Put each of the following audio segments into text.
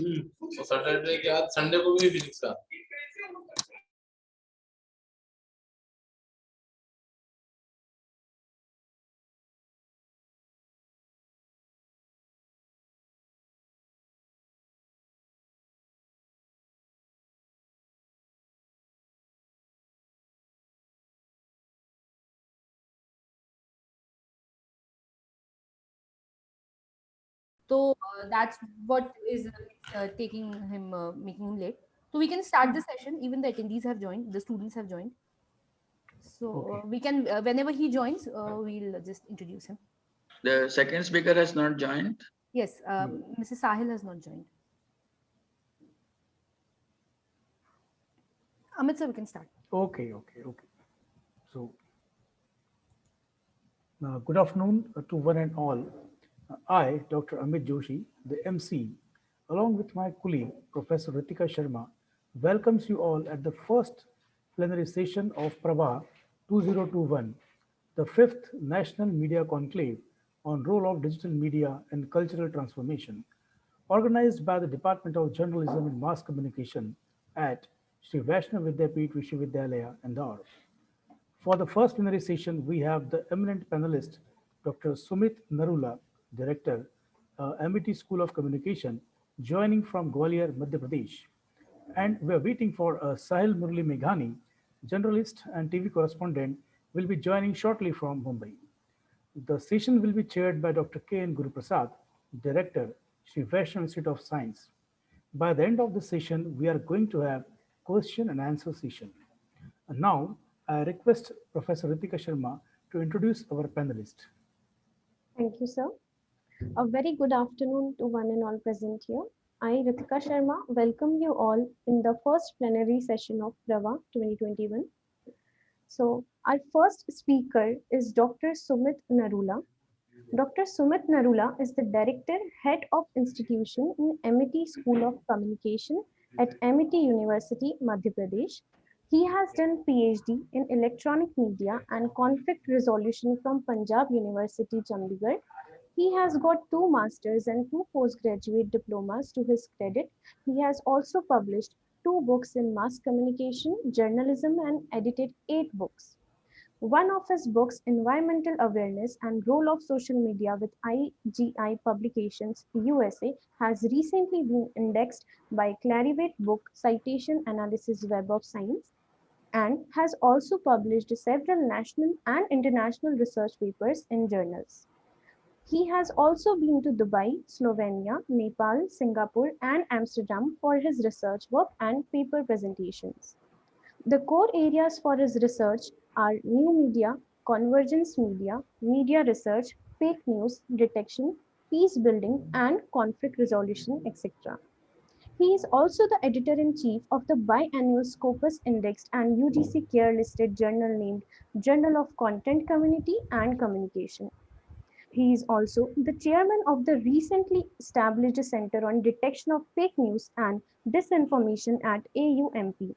तो सैटरडे के बाद संडे को भी फिजिक्स का। So that's what is taking him, making him late. So we can start the session. Even the attendees have joined, the students have joined. So Okay. we can, whenever he joins, we'll just introduce him. The second speaker has not joined. Yes, Mrs. Sahil has not joined. Amit sir, we can start. Okay. So, good afternoon to one and all. I, Dr. Amit Joshi, the MC, along with my colleague, Professor Ritika Sharma, welcomes you all at the first plenary session of Pravah 2021, the fifth National Media Conclave on role of digital media and cultural transformation, organized by the Department of Journalism and Mass Communication at Shri Vaishnav Vidyapeeth Vishwavidyalaya, Indore. For the first plenary session, we have the eminent panelist, Dr. Sumit Narula, Director, MIT School of Communication, joining from Gwalior, Madhya Pradesh. And we are waiting for Sahil Murli Meghani, journalist and TV correspondent, will be joining shortly from Mumbai. The session will be chaired by Dr. K.N. Guruprasad, Director, Sri Vaishnav Institute of Science. By the end of the session, we are going to have question and answer session. And now, I request Professor Ritika Sharma to introduce our panelist. Thank you, sir. A very good afternoon to one and all present here. I, Ritika Sharma, welcome you all in the first plenary session of Pravah 2021. So, our first speaker is Dr. Sumit Narula. Dr. Sumit Narula is the Director, Head of Institution in MIT School of Communication at MIT University, Madhya Pradesh. He has done PhD in Electronic Media and Conflict Resolution from Punjab University, Chandigarh. He has got 2 masters and 2 postgraduate diplomas to his credit. He has also published 2 books in mass communication, journalism, and edited 8 books. One of his books, Environmental Awareness and Role of Social Media with IGI Publications, USA, has recently been indexed by Clarivate Book Citation Analysis Web of Science and has also published several national and international research papers in journals. He has also been to Dubai, Slovenia, Nepal, Singapore, and Amsterdam for his research work and paper presentations. The core areas for his research are new media, convergence media, media research, fake news detection, peace building, and conflict resolution, etc. He is also the editor-in-chief of the biannual Scopus Indexed and UGC Care listed journal named Journal of Content Community and Communication. He is also the chairman of the recently established Center on Detection of Fake News and Disinformation at AUMP.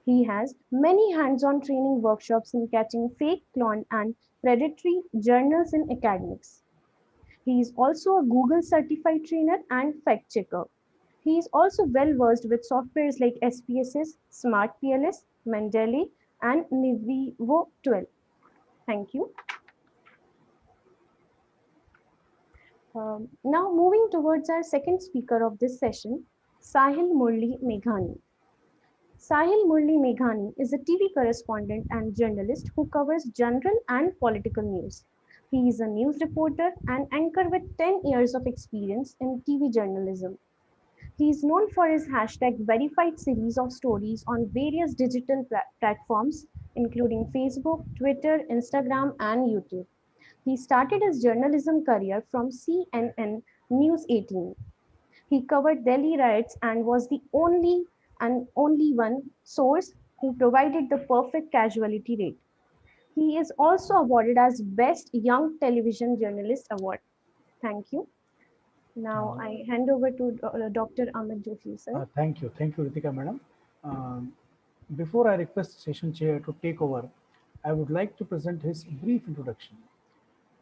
He has many hands-on training workshops in catching fake, clone, and predatory journals in academics. He is also a Google certified trainer and fact checker. He is also well versed with softwares like SPSS, Smart PLS, Mendeley, and Nivivo 12. Thank you. Now moving towards our second speaker of this session, Sahil Murli Meghani. Sahil Murli Meghani is a TV correspondent and journalist who covers general and political news. He is a news reporter and anchor with 10 years of experience in TV journalism. He is known for his hashtag verified series of stories on various digital platforms, including Facebook, Twitter, Instagram, and YouTube. He started his journalism career from CNN News 18. He covered Delhi riots and was the only one source who provided the perfect casualty rate. He is also awarded as Best Young Television Journalist Award. Thank you. Now I hand over to Dr. Amit Joshi, sir. Thank you, Ritika madam. Before I request session chair to take over, I would like to present his brief introduction.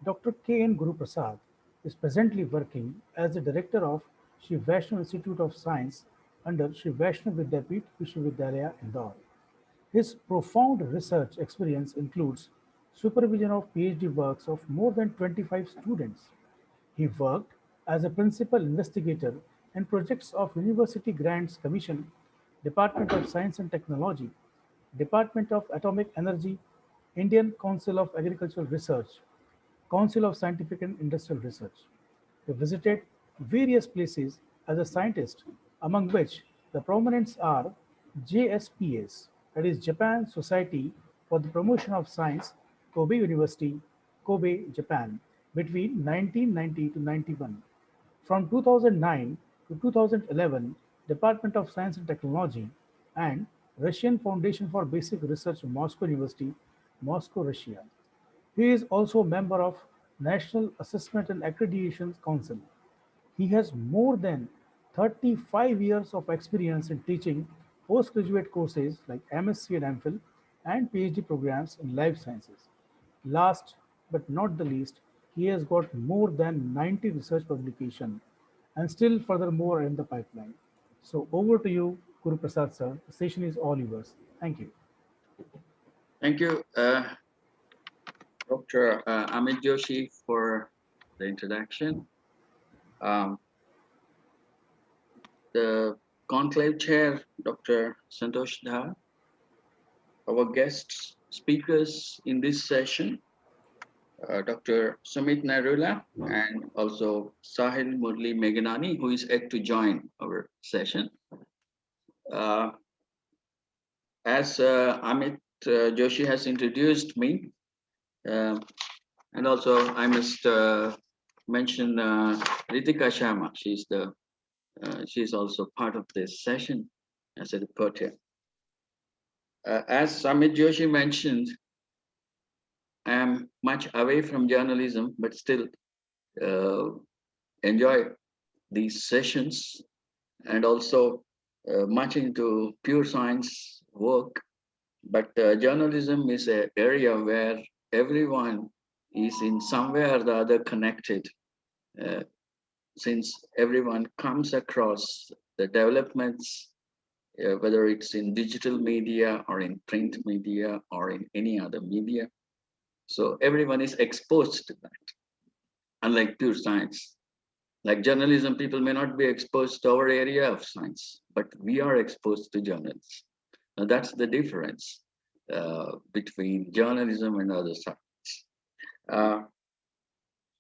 Dr. K.N. Guruprasad is presently working as the director of Shri Vaishnav Institute of Science under Shri Vaishnav Vidyapith Vishwavidyalaya, Indore. His profound research experience includes supervision of PhD works of more than 25 students. He worked as a principal investigator in projects of University Grants Commission, Department of Science and Technology, Department of Atomic Energy, Indian Council of Agricultural Research, Council of Scientific and Industrial Research. He visited various places as a scientist, among which the prominents are JSPS, that is Japan Society for the Promotion of Science, Kobe University, Kobe, Japan, between 1990 to 91. From 2009 to 2011, Department of Science and Technology and Russian Foundation for Basic Research, Moscow University, Moscow, Russia. He is also a member of National Assessment and Accreditation Council. He has more than 35 years of experience in teaching postgraduate courses like MSc and MPhil and PhD programs in life sciences. Last but not the least, he has got more than 90 research publications and still furthermore in the pipeline. So over to you, Guru Prasad sir. The session is all yours. Thank you. Thank you, Dr. Amit Joshi, for the introduction. The conclave chair, Dr. Santosh Dhar, our guest speakers in this session, Dr. Sumit Narula, and also Sahil Murli Meghanani, who is yet to join our session. As Amit Joshi has introduced me, and also I must mention Ritika Sharma. She's also part of this session as a reporter. As Amit Joshi mentioned, I am much away from journalism, but still enjoy these sessions, and also much into pure science work. But journalism is an area where everyone is in some way or the other connected, since everyone comes across the developments, whether it's in digital media or in print media or in any other media. So everyone is exposed to that, unlike pure science. Like journalism, people may not be exposed to our area of science, but we are exposed to journalism. Now that's the difference between journalism and other science.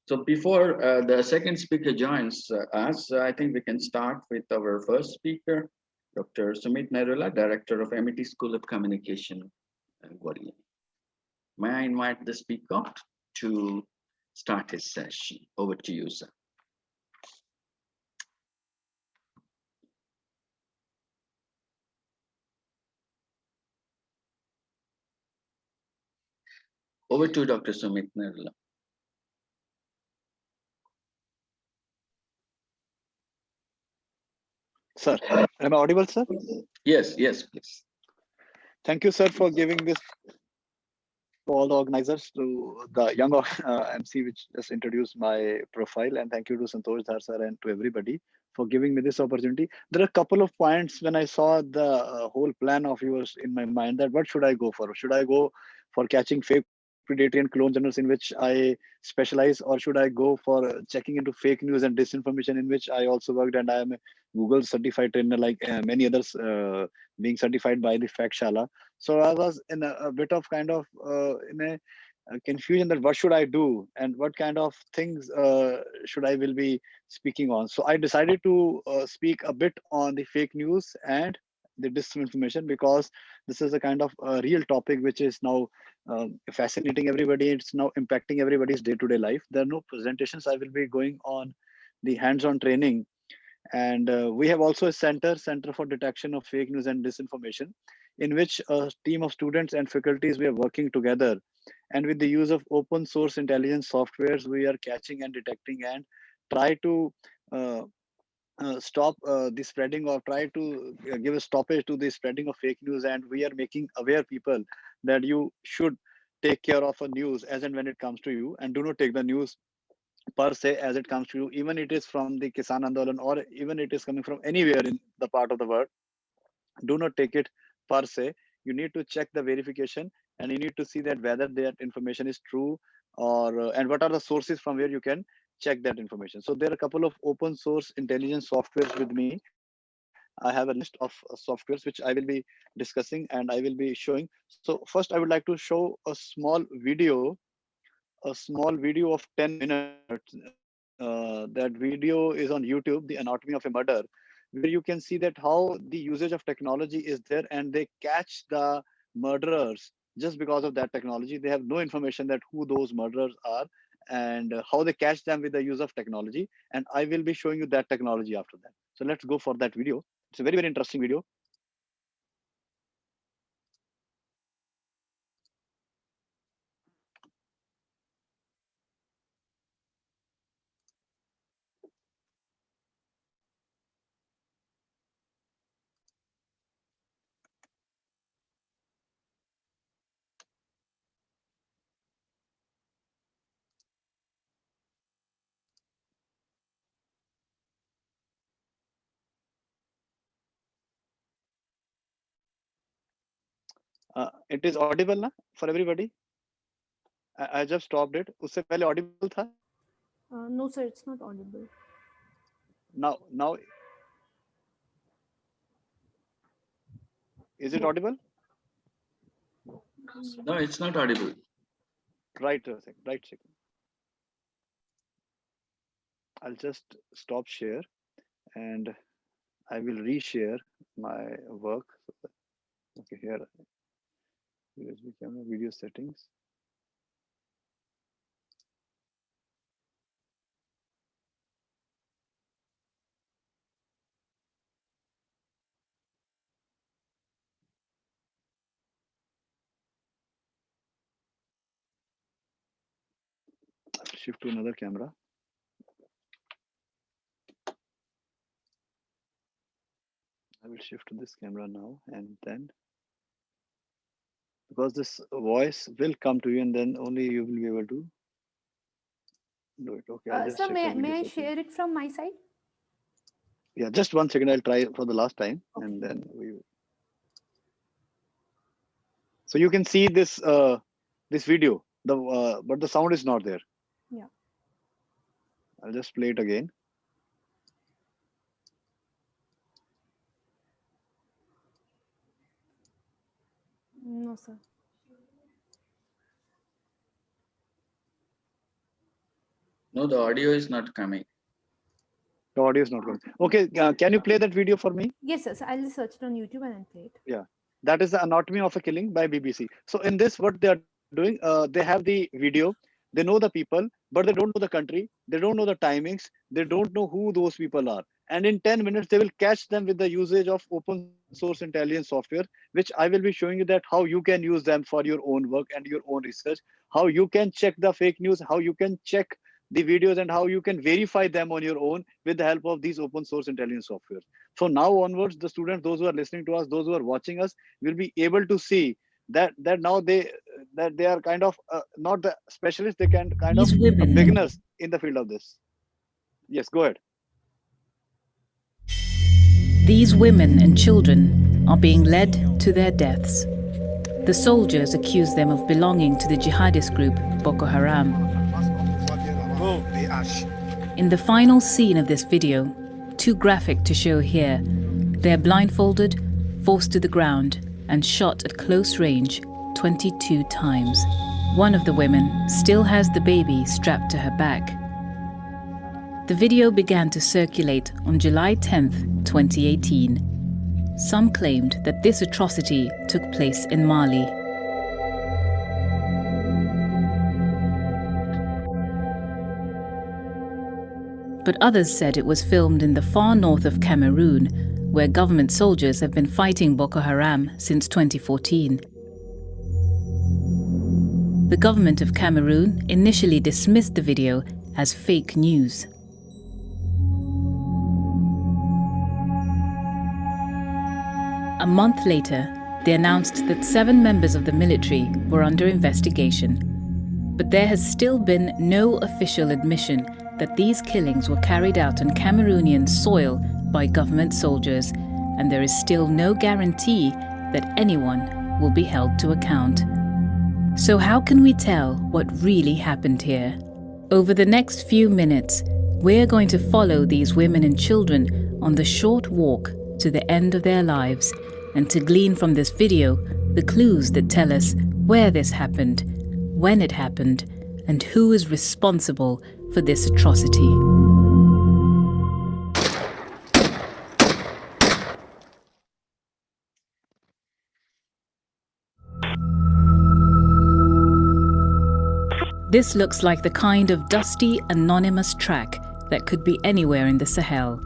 So before the second speaker joins us, I think we can start with our first speaker, Dr. Sumit Narula, Director of MIT School of Communication, Gwalior. May I invite the speaker to start his session? Over to you, sir. Over to Dr. Sumit Narula. Sir, am I audible, sir? Yes, yes, please. Thank you, sir, for giving this to all the organizers, to the young MC which just introduced my profile, and thank you to Santosh Dhar sir and to everybody for giving me this opportunity. There are a couple of points when I saw the whole plan of yours in my mind, that what should I go for? Should I go for catching fake predatory and clone journals in which I specialize, or should I go for checking into fake news and disinformation, in which I also worked, and I am a Google certified trainer like many others, being certified by the Factshala. So I was in a bit of kind of in a confusion that what should I do and what kind of things should I will be speaking on. So I decided to speak a bit on the fake news and the disinformation, because this is a kind of real topic which is now fascinating everybody. It's now impacting everybody's day-to-day life. There are no presentations. I will be going on the hands-on training. And we have also a center for detection of fake news and disinformation, in which a team of students and faculties, we are working together. And with the use of open source intelligence softwares, we are catching and detecting and try to stop the spreading, or try to give a stoppage to the spreading of fake news. And we are making aware people that you should take care of a news as and when it comes to you, and do not take the news per se as it comes to you, even it is from the Kisan Andolan or even it is coming from anywhere in the part of the world. Do not take it per se. You need to check the verification and you need to see that whether that information is true or and what are the sources from where you can check that information. So there are a couple of open source intelligence softwares with me. I have a list of softwares which I will be discussing and I will be showing. So first I would like to show a small video of 10 minutes. That video is on YouTube, The Anatomy of a Murder, where you can see that how the usage of technology is there and they catch the murderers just because of that technology. They have no information that who those murderers are and how they catch them with the use of technology. And I will be showing you that technology after that. So let's go for that video. It's a very, very interesting video. It is audible na for everybody. I just stopped it. उससे पहले audible था. No, sir, it's not audible. Now, is it audible? No, it's not audible. Right second. I'll just stop share and I will reshare my work. Okay, here, USB camera, video settings. Shift to another camera. I will shift to this camera now, and then because this voice will come to you and then only you will be able to do it. Okay, I'll just Sir, check may the video I settings. share it from my side? Yeah, just 1 second. I'll try for the last time, and then we. So you can see this this video. But the sound is not there. Yeah. I'll just play it again. No, sir. No, the audio is not coming. The audio is not coming. Okay, can you play that video for me? Yes, sir. So I'll just search it on YouTube and I'll play it. Yeah, that is The Anatomy of a Killing by BBC. So in this, what they are doing, they have the video, they know the people, but they don't know the country, they don't know the timings, they don't know who those people are. And in 10 minutes, they will catch them with the usage of open source intelligence software, which I will be showing you that how you can use them for your own work and your own research, how you can check the fake news, how you can check the videos and how you can verify them on your own with the help of these open source intelligence software. So now onwards, the students, those who are listening to us, those who are watching us, will be able to see that now they are kind of not the specialists, they can kind of beginners in the field of this. Yes, go ahead. These women and children are being led to their deaths. The soldiers accuse them of belonging to the jihadist group Boko Haram. In the final scene of this video, too graphic to show here, they are blindfolded, forced to the ground, and shot at close range 22 times. One of the women still has the baby strapped to her back. The video began to circulate on July 10th, 2018. Some claimed that this atrocity took place in Mali. But others said it was filmed in the far north of Cameroon, where government soldiers have been fighting Boko Haram since 2014. The government of Cameroon initially dismissed the video as fake news. A month later, they announced that 7 members of the military were under investigation. But there has still been no official admission that these killings were carried out on Cameroonian soil by government soldiers, and there is still no guarantee that anyone will be held to account. So how can we tell what really happened here? Over the next few minutes, we're going to follow these women and children on the short walk to the end of their lives, and to glean from this video the clues that tell us where this happened, when it happened, and who is responsible for this atrocity. This looks like the kind of dusty, anonymous track that could be anywhere in the Sahel.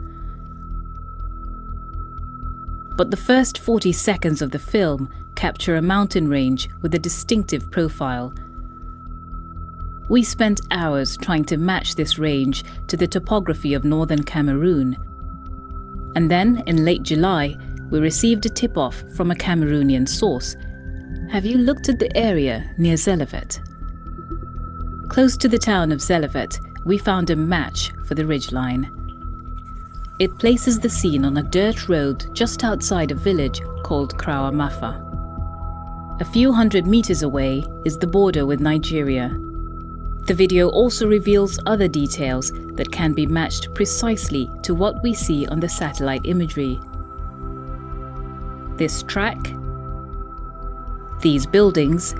But the first 40 seconds of the film capture a mountain range with a distinctive profile. We spent hours trying to match this range to the topography of northern Cameroon. And then, in late July, we received a tip-off from a Cameroonian source. Have you looked at the area near Zelevet? Close to the town of Zelevet, we found a match for the ridgeline. It places the scene on a dirt road just outside a village called Krawamafa. A few hundred meters away is the border with Nigeria. The video also reveals other details that can be matched precisely to what we see on the satellite imagery. This track, these buildings,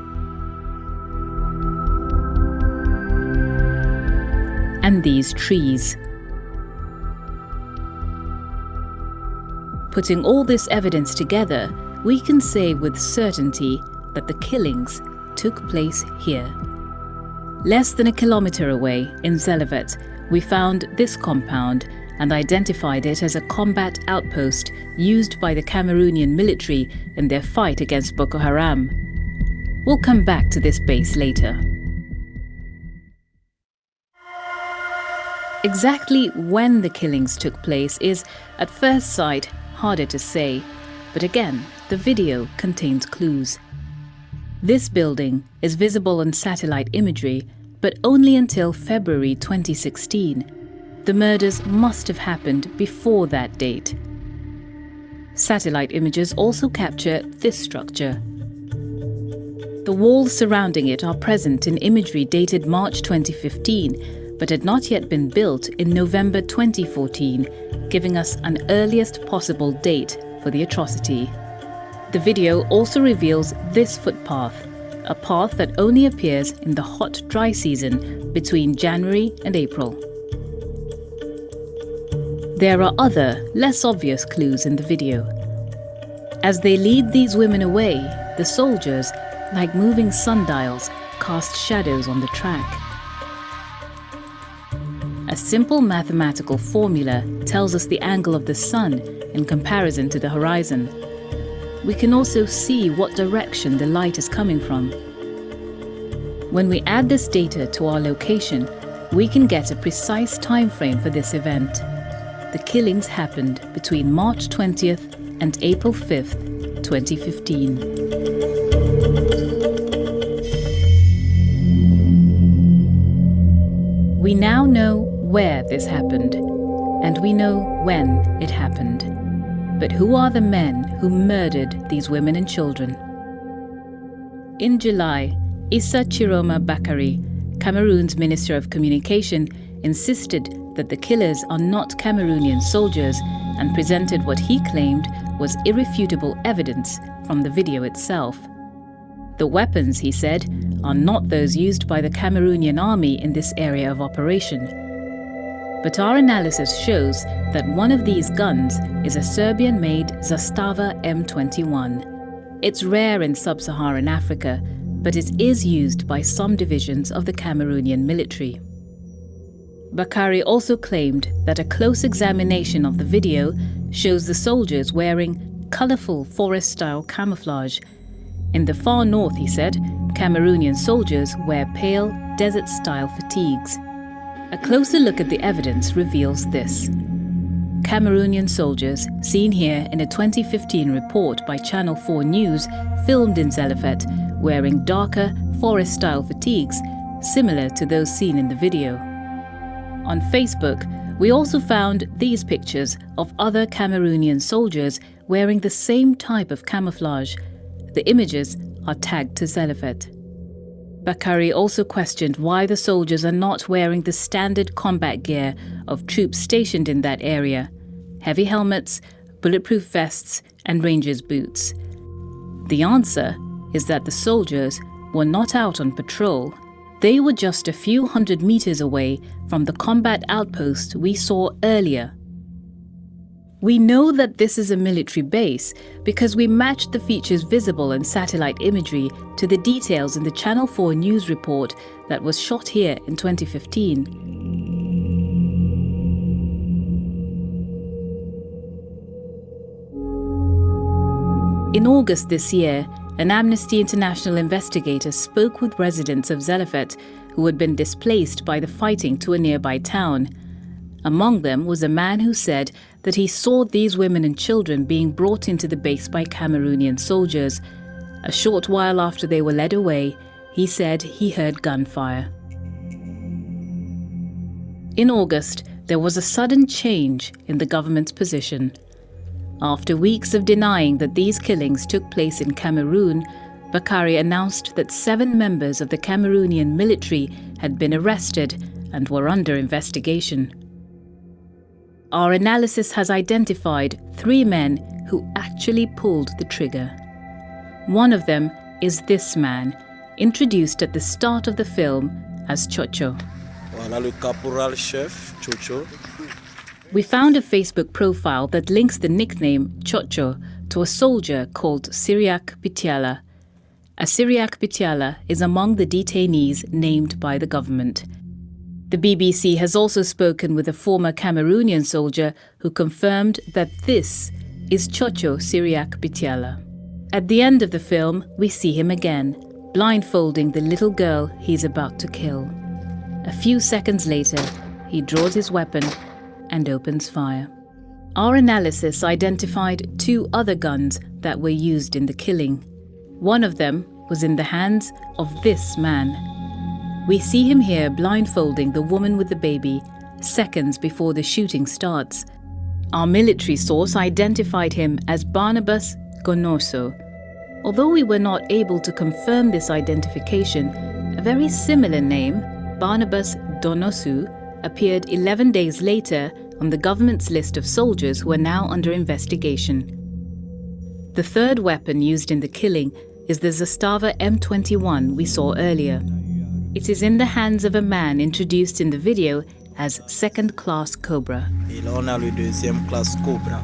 and these trees. Putting all this evidence together, we can say with certainty that the killings took place here. Less than a kilometer away, in Zelevet, we found this compound and identified it as a combat outpost used by the Cameroonian military in their fight against Boko Haram. We'll come back to this base later. Exactly when the killings took place is, at first sight, harder to say, but again, the video contains clues. This building is visible on satellite imagery, but only until February 2016. The murders must have happened before that date. Satellite images also capture this structure. The walls surrounding it are present in imagery dated March 2015, but had not yet been built in November 2014, giving us an earliest possible date for the atrocity. The video also reveals this footpath, a path that only appears in the hot, dry season between January and April. There are other, less obvious clues in the video. As they lead these women away, the soldiers, like moving sundials, cast shadows on the track. A simple mathematical formula tells us the angle of the sun in comparison to the horizon. We can also see what direction the light is coming from. When we add this data to our location, we can get a precise time frame for this event. The killings happened between March 20th and April 5th, 2015. We now know where this happened, and we know when it happened. But who are the men who murdered these women and children? In July, Issa Chiroma Bakary, Cameroon's Minister of Communication, insisted that the killers are not Cameroonian soldiers and presented what he claimed was irrefutable evidence from the video itself. The weapons, he said, are not those used by the Cameroonian army in this area of operation. But our analysis shows that one of these guns is a Serbian-made Zastava M21. It's rare in sub-Saharan Africa, but it is used by some divisions of the Cameroonian military. Bakary also claimed that a close examination of the video shows the soldiers wearing colourful forest-style camouflage. In the far north, he said, Cameroonian soldiers wear pale, desert-style fatigues. A closer look at the evidence reveals this. Cameroonian soldiers, seen here in a 2015 report by Channel 4 News, filmed in Zelevet, wearing darker, forest-style fatigues, similar to those seen in the video. On Facebook, we also found these pictures of other Cameroonian soldiers wearing the same type of camouflage. The images are tagged to Zelefet. Bakari also questioned why the soldiers are not wearing the standard combat gear of troops stationed in that area: heavy helmets, bulletproof vests, and rangers' boots. The answer is that the soldiers were not out on patrol. They were just a few hundred meters away from the combat outpost we saw earlier. We know that this is a military base because we matched the features visible in satellite imagery to the details in the Channel 4 news report that was shot here in 2015. In August this year, an Amnesty International investigator spoke with residents of Zelefet who had been displaced by the fighting to a nearby town. Among them was a man who said that he saw these women and children being brought into the base by Cameroonian soldiers. A short while after they were led away, he said he heard gunfire. In August, there was a sudden change in the government's position. After weeks of denying that these killings took place in Cameroon, Bakari announced that 7 members of the Cameroonian military had been arrested and were under investigation. Our analysis has identified 3 men who actually pulled the trigger. One of them is this man, introduced at the start of the film as Chocho. Voilà le caporal chef, Chocho. We found a Facebook profile that links the nickname Chocho to a soldier called Syriac Bitiala. A Syriac Bitiala is among the detainees named by the government. The BBC has also spoken with a former Cameroonian soldier who confirmed that this is Chocho Syriac Bitiala. At the end of the film, we see him again, blindfolding the little girl he's about to kill. A few seconds later, he draws his weapon and opens fire. Our analysis identified 2 other guns that were used in the killing. One of them was in the hands of this man. We see him here blindfolding the woman with the baby, seconds before the shooting starts. Our military source identified him as Barnabas Gonoso. Although we were not able to confirm this identification, a very similar name, Barnabas Donosu, appeared 11 days later on the government's list of soldiers who are now under investigation. The third weapon used in the killing is the Zastava M21 we saw earlier. It is in the hands of a man introduced in the video as Second Class Cobra. Et là, on a le deuxième classe Cobra.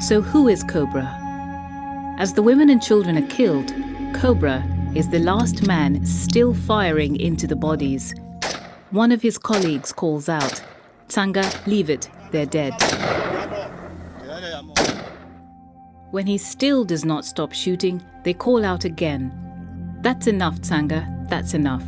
So who is Cobra? As the women and children are killed, Cobra is the last man still firing into the bodies. One of his colleagues calls out, "Tsanga, leave it, they're dead." When he still does not stop shooting, they call out again, "That's enough, Tsanga, that's enough."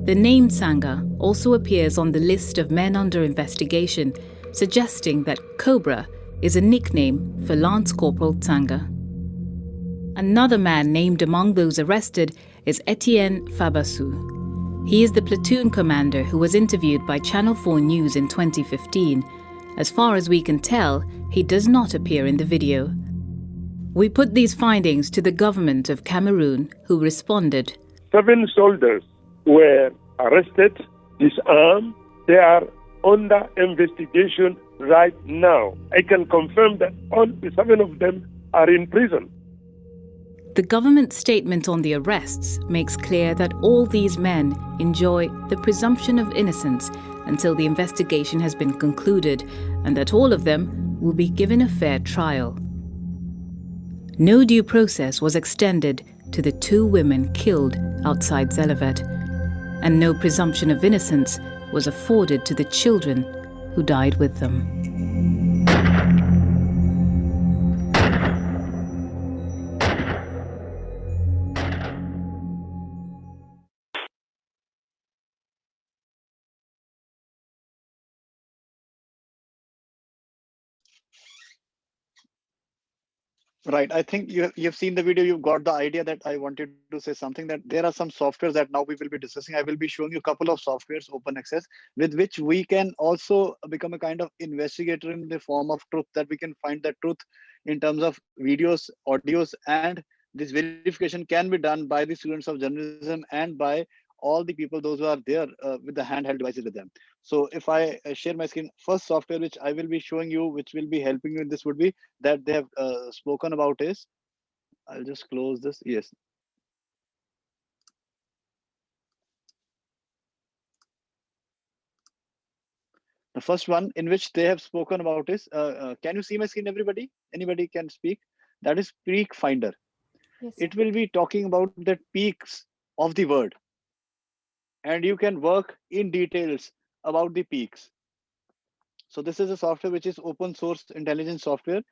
The name Tsanga also appears on the list of men under investigation, suggesting that Cobra is a nickname for Lance Corporal Tsanga. Another man named among those arrested is Etienne Fabassou. He is the platoon commander who was interviewed by Channel 4 News in 2015. As far as we can tell, he does not appear in the video. We put these findings to the government of Cameroon, who responded. 7 soldiers were arrested, disarmed. They are under investigation right now. I can confirm that all the 7 of them are in prison. The government statement on the arrests makes clear that all these men enjoy the presumption of innocence until the investigation has been concluded, and that all of them will be given a fair trial. No due process was extended to the 2 women killed outside Zelefet, and no presumption of innocence was afforded to the children who died with them. Right. I think you've seen the video. You've got the idea that I wanted to say something, that there are some softwares that now we will be discussing. I will be showing you a couple of softwares, open access, with which we can also become a kind of investigator in the form of truth, that we can find the truth in terms of videos, audios, and this verification can be done by the students of journalism and by all the people, those who are there with the handheld devices with them. So if I share my screen, first software which I will be showing you, which will be helping you in this, would be that they have spoken about is, I'll just close this. Yes. The first one in which they have spoken about is, can you see my screen, everybody? Anybody can speak? That is Peak Finder. Yes, sir. It will be talking about the peaks of the word, and you can work in details about the peaks. So this is a software which is open source intelligence software.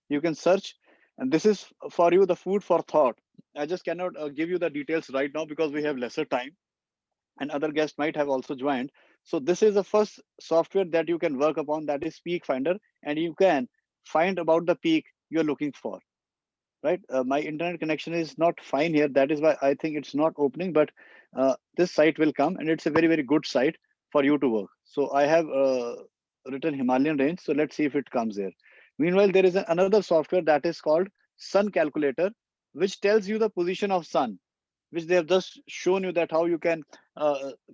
You can search, and this is for you the food for thought. I just cannot give you the details right now because we have lesser time, and other guests might have also joined. So this is the first software that you can work upon, that is Peak Finder, and you can find about the peak you're looking for. Right? My internet connection is not fine here. That is why I think it's not opening, but this site will come, and it's a very, very good site for you to work. So I have written Himalayan range. So let's see if it comes here. Meanwhile, there is another software that is called Sun Calculator, which tells you the position of sun, which they have just shown you that how you can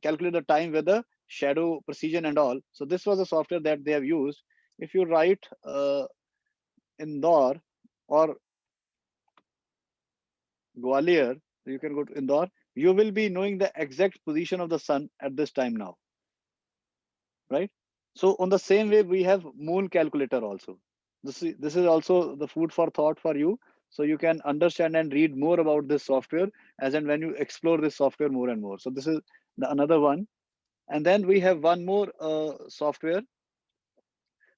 calculate the time with the shadow precision and all. So this was a software that they have used. If you write Indore or Gwalior, you can go to Indore, you will be knowing the exact position of the sun at this time now, right? So on the same way, we have moon calculator also. This is also the food for thought for you. So you can understand and read more about this software as and when you explore this software more and more. So this is another one. And then we have one more software,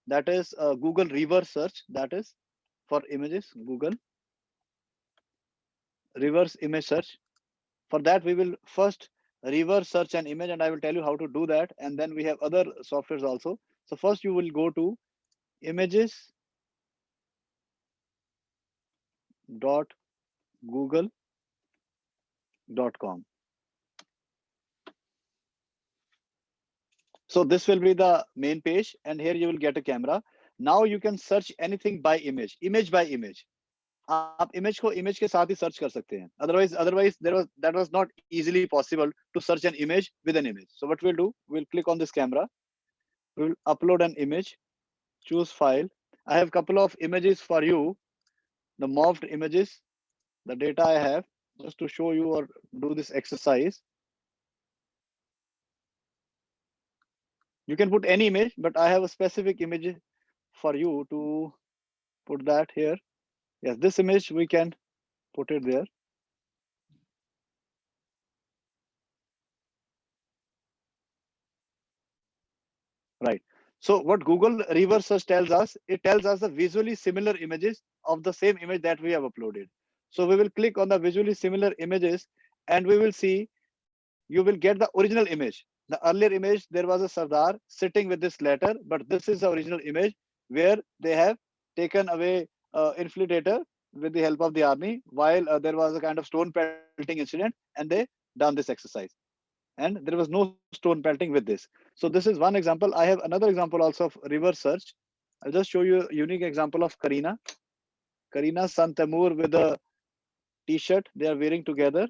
that is Google reverse search, that is for images, Google reverse image search. For that, we will first reverse search an image, and I will tell you how to do that. And then we have other softwares also. So first you will go to images.google.com. So this will be the main page, and here you will get a camera. Now you can search anything by image, image by image. आप image को image के साथ ही search कर सकते हैं. Otherwise that was not easily possible to search an image with an image. So what we'll do, we'll click on this camera. We will upload an image, choose file. I have a couple of images for you, the morphed images, the data I have, just to show you or do this exercise. You can put any image, but I have a specific image for you to put that here. Yes, this image we can put it there. Right. So what Google reverse search tells us, it tells us the visually similar images of the same image that we have uploaded. So we will click on the visually similar images, and we will see, you will get the original image. The earlier image, there was a Sardar sitting with this letter, but this is the original image where they have taken away infiltrator with the help of the army, while there was a kind of stone pelting incident, and they done this exercise. And there was no stone pelting with this. So this is one example. I have another example also of reverse search. I'll just show you a unique example of Karina. Karina San Tamur with a t-shirt they are wearing together.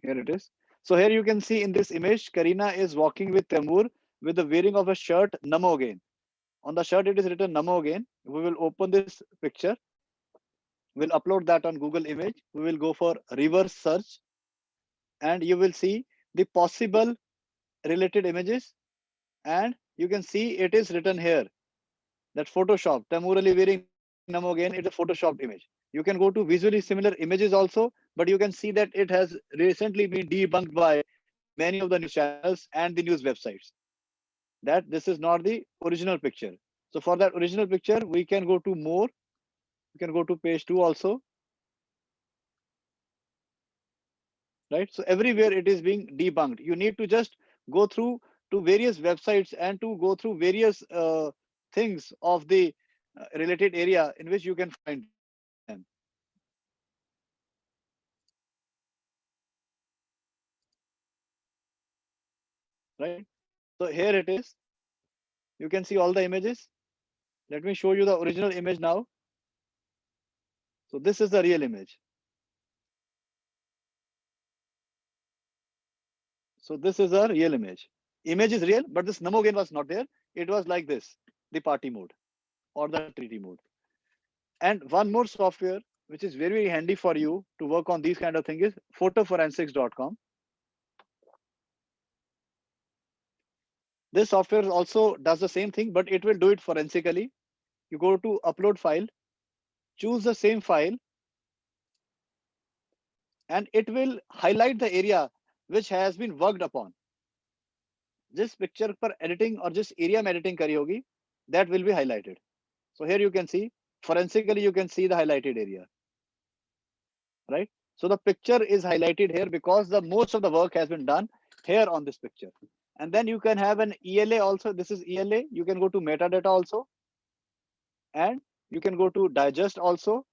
Here it is. So here you can see in this image, Karina is walking with Tamur with the wearing of a shirt, Namo again. On the shirt, it is written Namo again. We will open this picture. We'll upload that on Google image. We will go for reverse search, and you will see the possible related images. And you can see it is written here that Photoshop, Tamur Ali wearing Namo again, it's a Photoshopped image. You can go to visually similar images also, but you can see that it has recently been debunked by many of the news channels and the news websites, that this is not the original picture. So for that original picture, we can go to more. We can go to page 2 also. Right? So everywhere it is being debunked. You need to just go through to various websites and to go through various things of the related area in which you can find them. Right? So here it is. You can see all the images. Let me show you the original image now. So this is the real image. So this is a real image. Image is real, but this namo again was not there. It was like this, the party mode or the treaty mode. And one more software, which is very, very handy for you to work on these kind of things is photoforensics.com. This software also does the same thing, but it will do it forensically. You go to upload file, choose the same file, and it will highlight the area which has been worked upon. This picture per editing or just area में editing करी होगी, that will be highlighted. So here you can see, forensically you can see the highlighted area, right? So the picture is highlighted here because the most of the work has been done here on this picture. And then you can have an ELA also. This is ELA. You can go to metadata also, and you can go to digest also,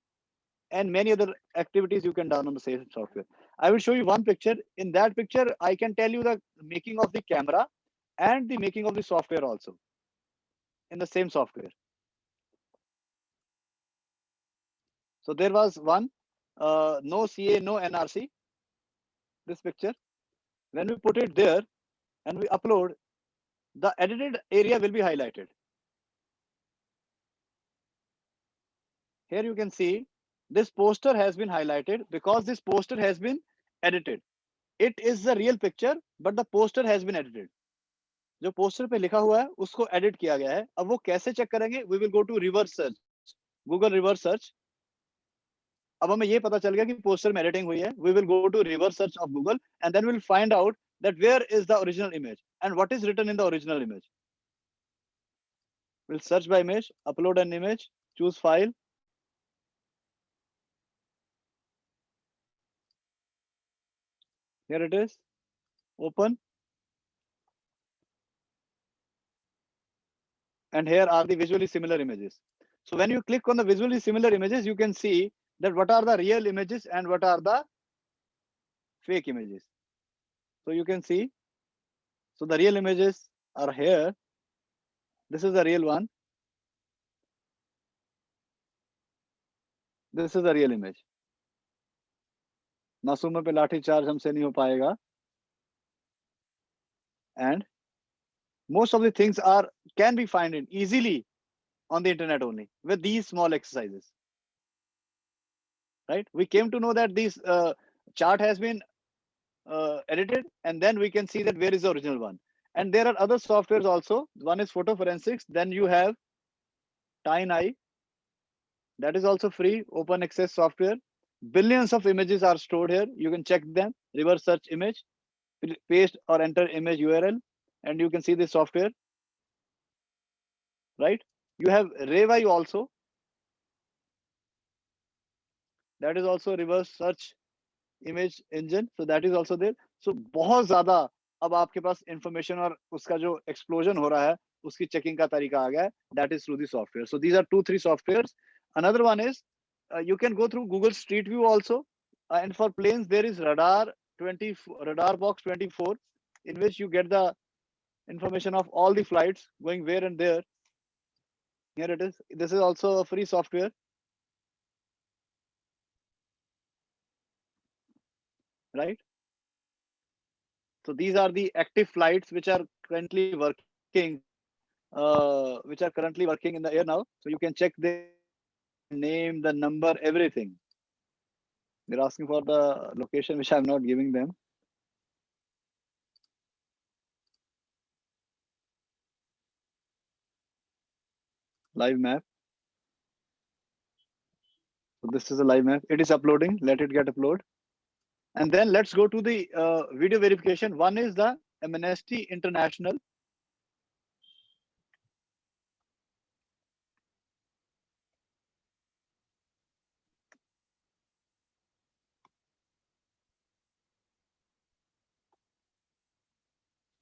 and many other activities you can done on the same software. I will show you one picture. In that picture, I can tell you the making of the camera and the making of the software also in the same software. So there was one, no CA, no NRC, this picture. When we put it there and we upload, the edited area will be highlighted. Here you can see this poster has been highlighted because this poster has been edited. It is the real picture, but the poster has been edited. जो poster पे लिखा हुआ है उसको edit किया गया है. अब वो कैसे चेक करेंगे? We will go to reverse search, Google reverse search. अब हमें ये पता चल गया कि पोस्टर में एडिटिंग हुई है. We will go to reverse search of Google and then we'll find out that where is the original image and what is written in the original image. We'll search by image, upload an image, choose file. Here it is. Open. And here are the visually similar images. So when you click on the visually similar images, you can see that what are the real images and what are the fake images. So you can see, so the real images are here. This is the real one. This is the real image. मासूमों पे लाठी charge हमसे नहीं हो पाएगा. And most of the things can be found easily on the internet only with these small exercises. Right? We came to know that this chart has been edited, and then we can see that where is the original one. And there are other softwares also. One is photo forensics. Then you have TimeEye. That is also free, open access software. Billions of images are stored here. You can check them. Reverse search image, paste or enter image URL, and you can see the software. Right? You have Revi also. That is also reverse search image engine. So that is also there. So बहुत ज़्यादा अब आपके पास information और उसका जो explosion हो रहा है उसकी checking का तरीका आ गया है. That is through the software. So these are 2-3 softwares. Another one is you can go through Google Street View also, and for planes there is Radar Box 24, in which you get the information of all the flights going where and there. Here it is. This is also a free software. Right? So these are the active flights which are currently working, in the air now. So you can check the name, the number, everything. They're asking for the location, which I'm not giving them. Live map. So this is a live map. It is uploading. Let it get upload. And then let's go to the video verification. One is the Amnesty International.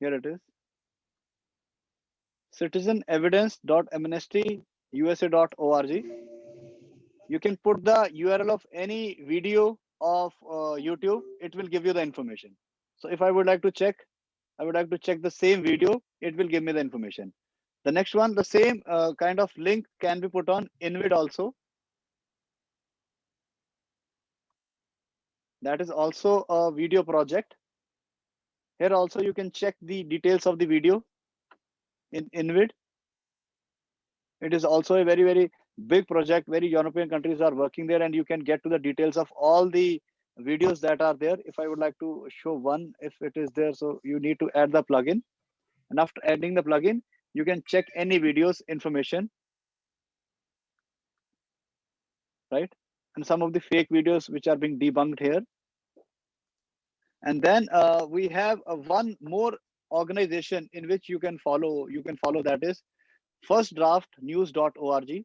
Here it is. citizenevidence.amnestyusa.org. You can put the URL of any video of YouTube. It will give you the information. So if I would like to check the same video, it will give me the information. The next one, the same kind of link can be put on InVid also. That is also a video project. Here also you can check the details of the video in InVid. It is also a very, very big project. Very European countries are working there, and you can get to the details of all the videos that are there. If I would like to show one, if it is there, so you need to add the plugin. And after adding the plugin, you can check any videos information, right? And some of the fake videos which are being debunked here. And then we have one more organization in which you can follow. That is firstdraftnews.org.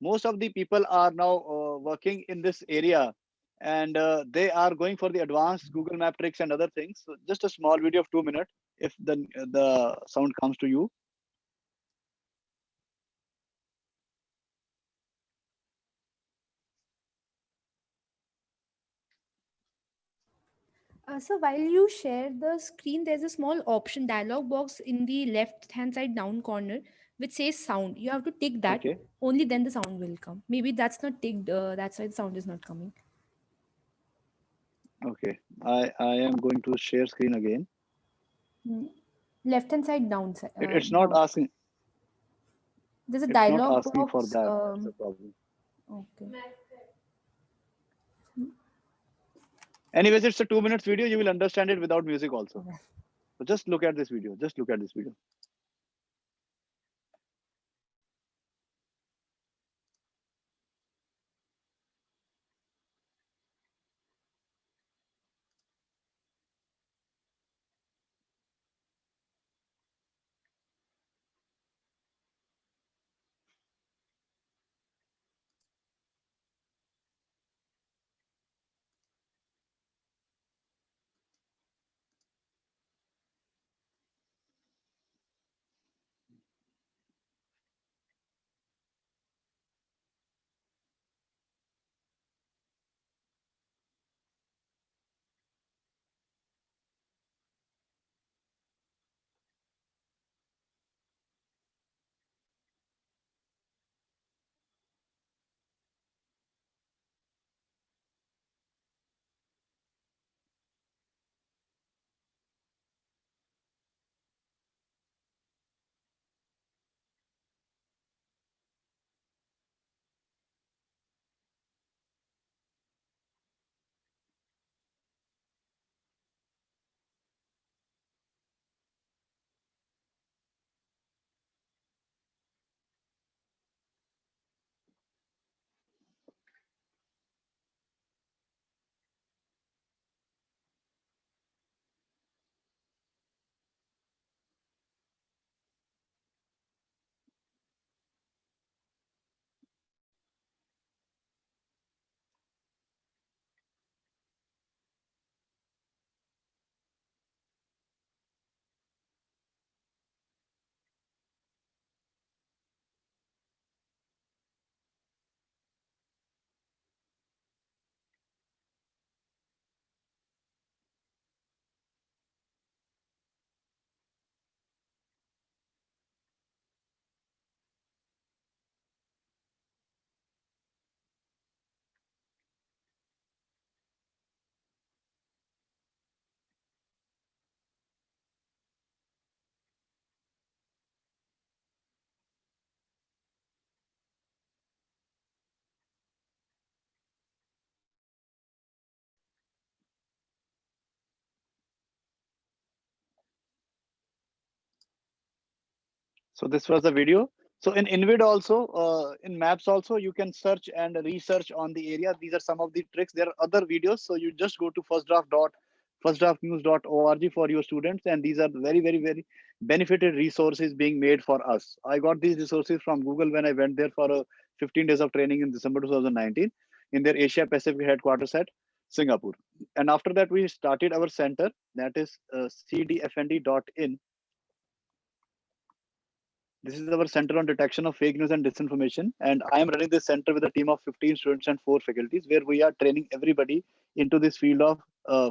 Most of the people are now working in this area, and they are going for the advanced Google Map tricks and other things. So just a small video of 2 minutes, if the sound comes to you. So while you share the screen, there's a small option dialog box in the left hand side down corner which says sound. You have to tick that. Okay. Only then the sound will come. Maybe that's not ticked. That's why the sound is not coming. Okay, I am going to share screen again. Left hand side down. It's not down. asking. There's a It's dialog not asking box. for that. That's the problem. Okay. Anyways, it's a 2 minutes video. You will understand it without music also. Okay. So just look at this video. So this was the video. So in InVid also, in Maps also, you can search and research on the area. These are some of the tricks. There are other videos. So you just go to firstdraftnews.org for your students. And these are very, very, very benefited resources being made for us. I got these resources from Google when I went there for 15 days of training in December 2019 in their Asia Pacific headquarters at Singapore. And after that, we started our center, that is cdfnd.in. This is our center on detection of fake news and disinformation. And I am running this center with a team of 15 students and 4 faculties, where we are training everybody into this field of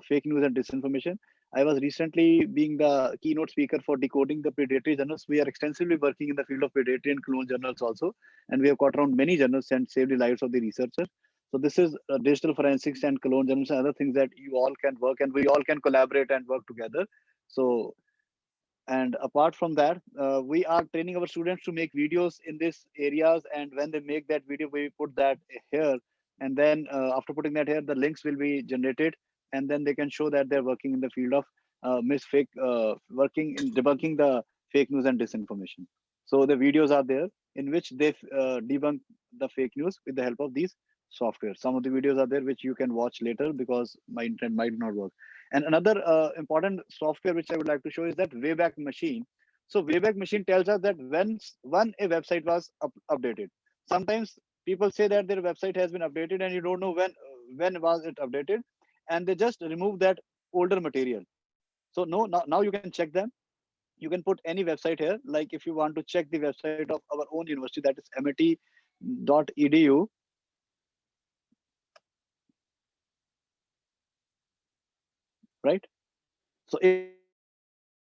fake news and disinformation. I was recently being the keynote speaker for decoding the predatory journals. We are extensively working in the field of predatory and clone journals also. And we have caught around many journals and saved the lives of the researchers. So this is digital forensics and clone journals and other things that you all can work, and we all can collaborate and work together. So, and apart from that, we are training our students to make videos in these areas, and when they make that video, we put that here, and then after putting that here, the links will be generated, and then they can show that they're working in the field of working in debunking the fake news and disinformation. So the videos are there in which they debunk the fake news with the help of these software. Some of the videos are there which you can watch later because my internet might not work. And another important software which I would like to show is that Wayback Machine. So Wayback Machine tells us that when a website was updated. Sometimes people say that their website has been updated and you don't know when was it updated, and they just remove that older material. So no, now you can check them. You can put any website here. Like if you want to check the website of our own university, that is mit.edu. Right. So if you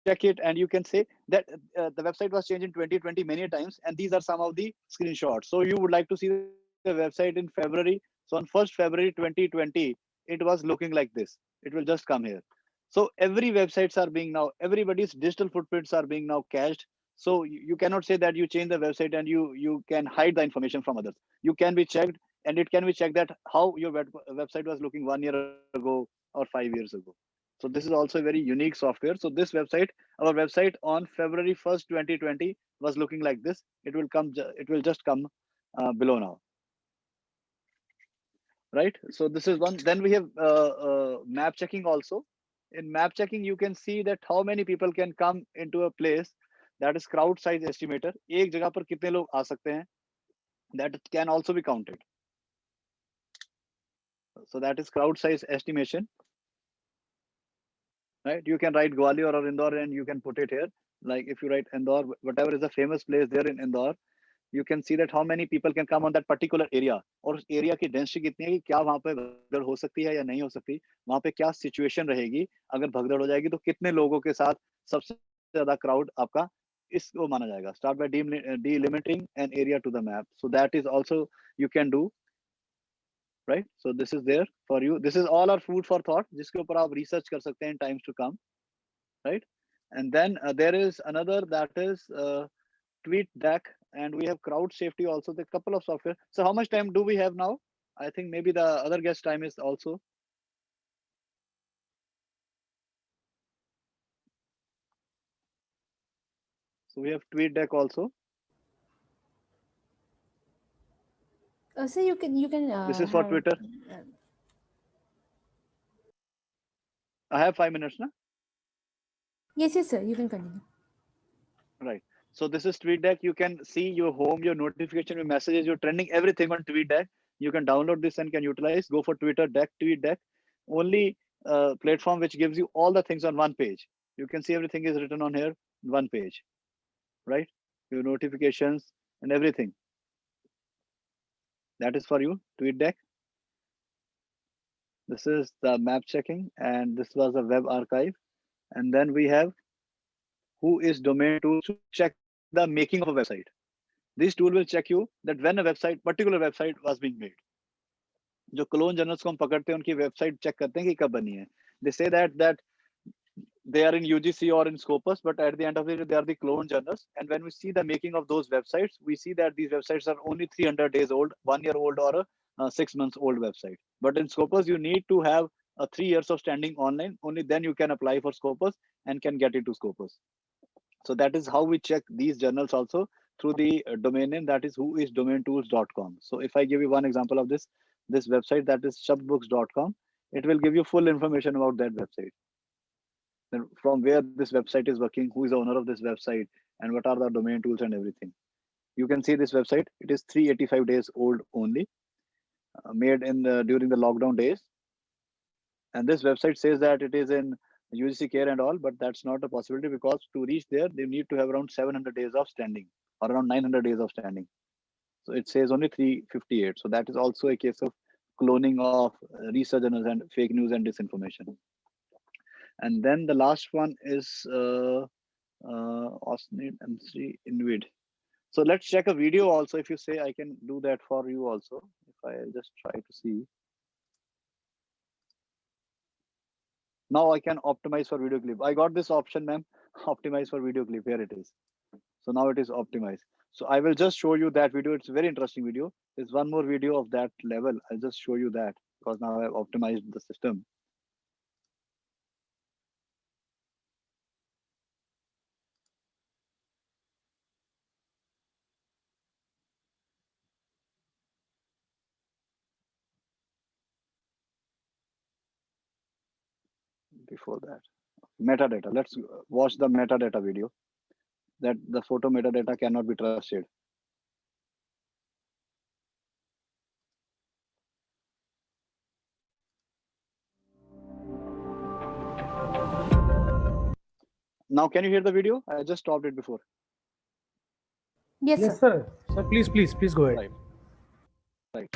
check it, and you can say that the website was changed in 2020 many times, and these are some of the screenshots. So you would like to see the website in February. So on 1st February 2020, it was looking like this. It will just come here. So every websites are being now, everybody's digital footprints are being now cached. So you cannot say that you change the website and you can hide the information from others. You can be checked, and it can be checked that how your website was looking 1 year ago or 5 years ago. So this is also a very unique software. So this website, our website on February 1st, 2020 was looking like this. It will come, it will just come below now. Right. So this is one. Then we have map checking also. In map checking, you can see that how many people can come into a place, that is crowd size estimator. एक जगह पर कितने लोग आ सकते हैं, that can also be counted. So that is crowd size estimation. Right, you can write Gwalior or Indore and you can put it here. Like if you write Indore, whatever is a famous place there in Indore, you can see that how many people can come on that particular area, और उस area की density कितनी है कि क्या वहाँ पे भगदड़ हो सकती है या नहीं हो सकती, वहाँ पे क्या situation रहेगी, अगर भगदड़ हो जाएगी तो कितने लोगों के साथ सबसे ज़्यादा crowd आपका इसको माना जाएगा. Start by delimiting an area to the map. So that is also you can do. Right, so this is there for you. This is all our food for thought, जिसके ऊपर आप research कर सकते हैं in times to come. Right, and then there is another, that is TweetDeck, and we have crowd safety also, the couple of software. So how much time do we have now? I think maybe the other guest time is also. So we have TweetDeck also. So you can This is for Twitter. I have 5 minutes now. Yes, sir, you can continue. Right, so this is TweetDeck. You can see your home, your notification, your messages, your trending, everything on TweetDeck. You can download this and can utilize. Go for Twitter Deck, TweetDeck. Only platform which gives you all the things on one page. You can see everything is written on here, one page. Right, your notifications and everything. That is for you, TweetDeck. This is the map checking, and this was a web archive. And then we have who is domain tools to check the making of a website. This tool will check you that when a particular website was being made. जो clone journals को हम पकड़ते हैं उनकी website check करते हैं कि कब बनी है. They say that they are in UGC or in Scopus, but at the end of the day, they are the clone journals. And when we see the making of those websites, we see that these websites are only 300 days old, 1 year old, or a 6 months old website. But in Scopus, you need to have 3 years of standing online. Only then you can apply for Scopus and can get into Scopus. So that is how we check these journals also, through the domain name, that is whoisdomaintools.com. So if I give you one example of this website, that is shabdbooks.com, it will give you full information about that website. Then from where this website is working, who is the owner of this website, and what are the domain tools and everything. You can see this website. It is 385 days old only, made in during the lockdown days. And this website says that it is in UGC care and all, but that's not a possibility, because to reach there, they need to have around 700 days of standing, or around 900 days of standing. So it says only 358. So that is also a case of cloning of research journals and fake news and disinformation. And then the last one is Osnid MC Invid. So let's check a video also. If you say, I can do that for you also. If I just try to see. Now I can optimize for video clip. I got this option, ma'am. Optimize for video clip. Here it is. So now it is optimized. So I will just show you that video. It's a very interesting video. There's one more video of that level. I'll just show you that, because now I've optimized the system. Before that, metadata. Let's watch the metadata video. That the photo metadata cannot be trusted. Now, can you hear the video? I just stopped it before. Yes, Yes, sir. sir. Sir, please go ahead. Right.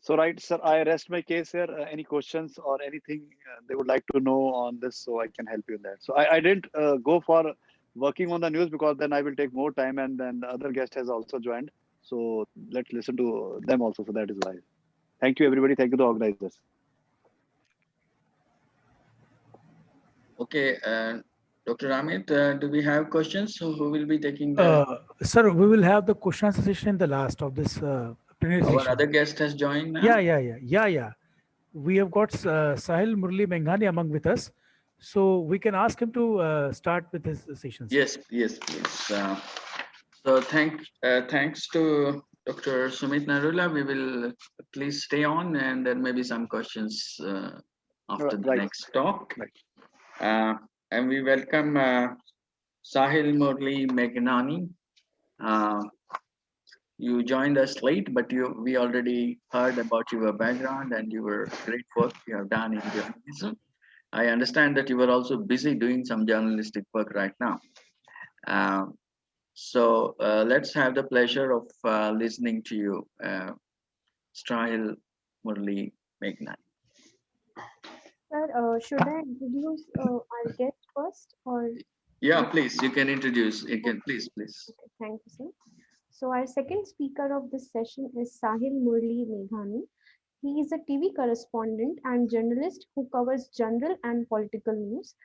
So, right, sir, I rest my case here. Any questions or anything they would like to know on this, so I can help you in that. So I didn't go for working on the news, because then I will take more time, and then the other guest has also joined. So let's listen to them also. So that is why. Thank you, everybody. Thank you, the organizers. Okay, Dr. Amit, do we have questions? So who will be taking the? Sir, we will have the question answer session in the last of this plenary Our session. other guest has joined now. Yeah. We have got Sahil Murli Menghani among with us, so we can ask him to start with his sessions. Yes, please. So thanks to Dr. Sumit Narula. We will please stay on, and then maybe some questions after the Right. next talk. Right. And we welcome Sahil Murli Meghnani. You joined us late, but we already heard about your background and your great work you have done in journalism. I understand that you were also busy doing some journalistic work right now. So let's have the pleasure of listening to you, Sahil Murli Meghnani. Sir, should I introduce our guest first, or? Yeah, please, you can introduce. You can, please. Okay, thank you, sir. So our second speaker of this session is Sahil Murli Meghani. He is a TV correspondent and journalist who covers general and political news.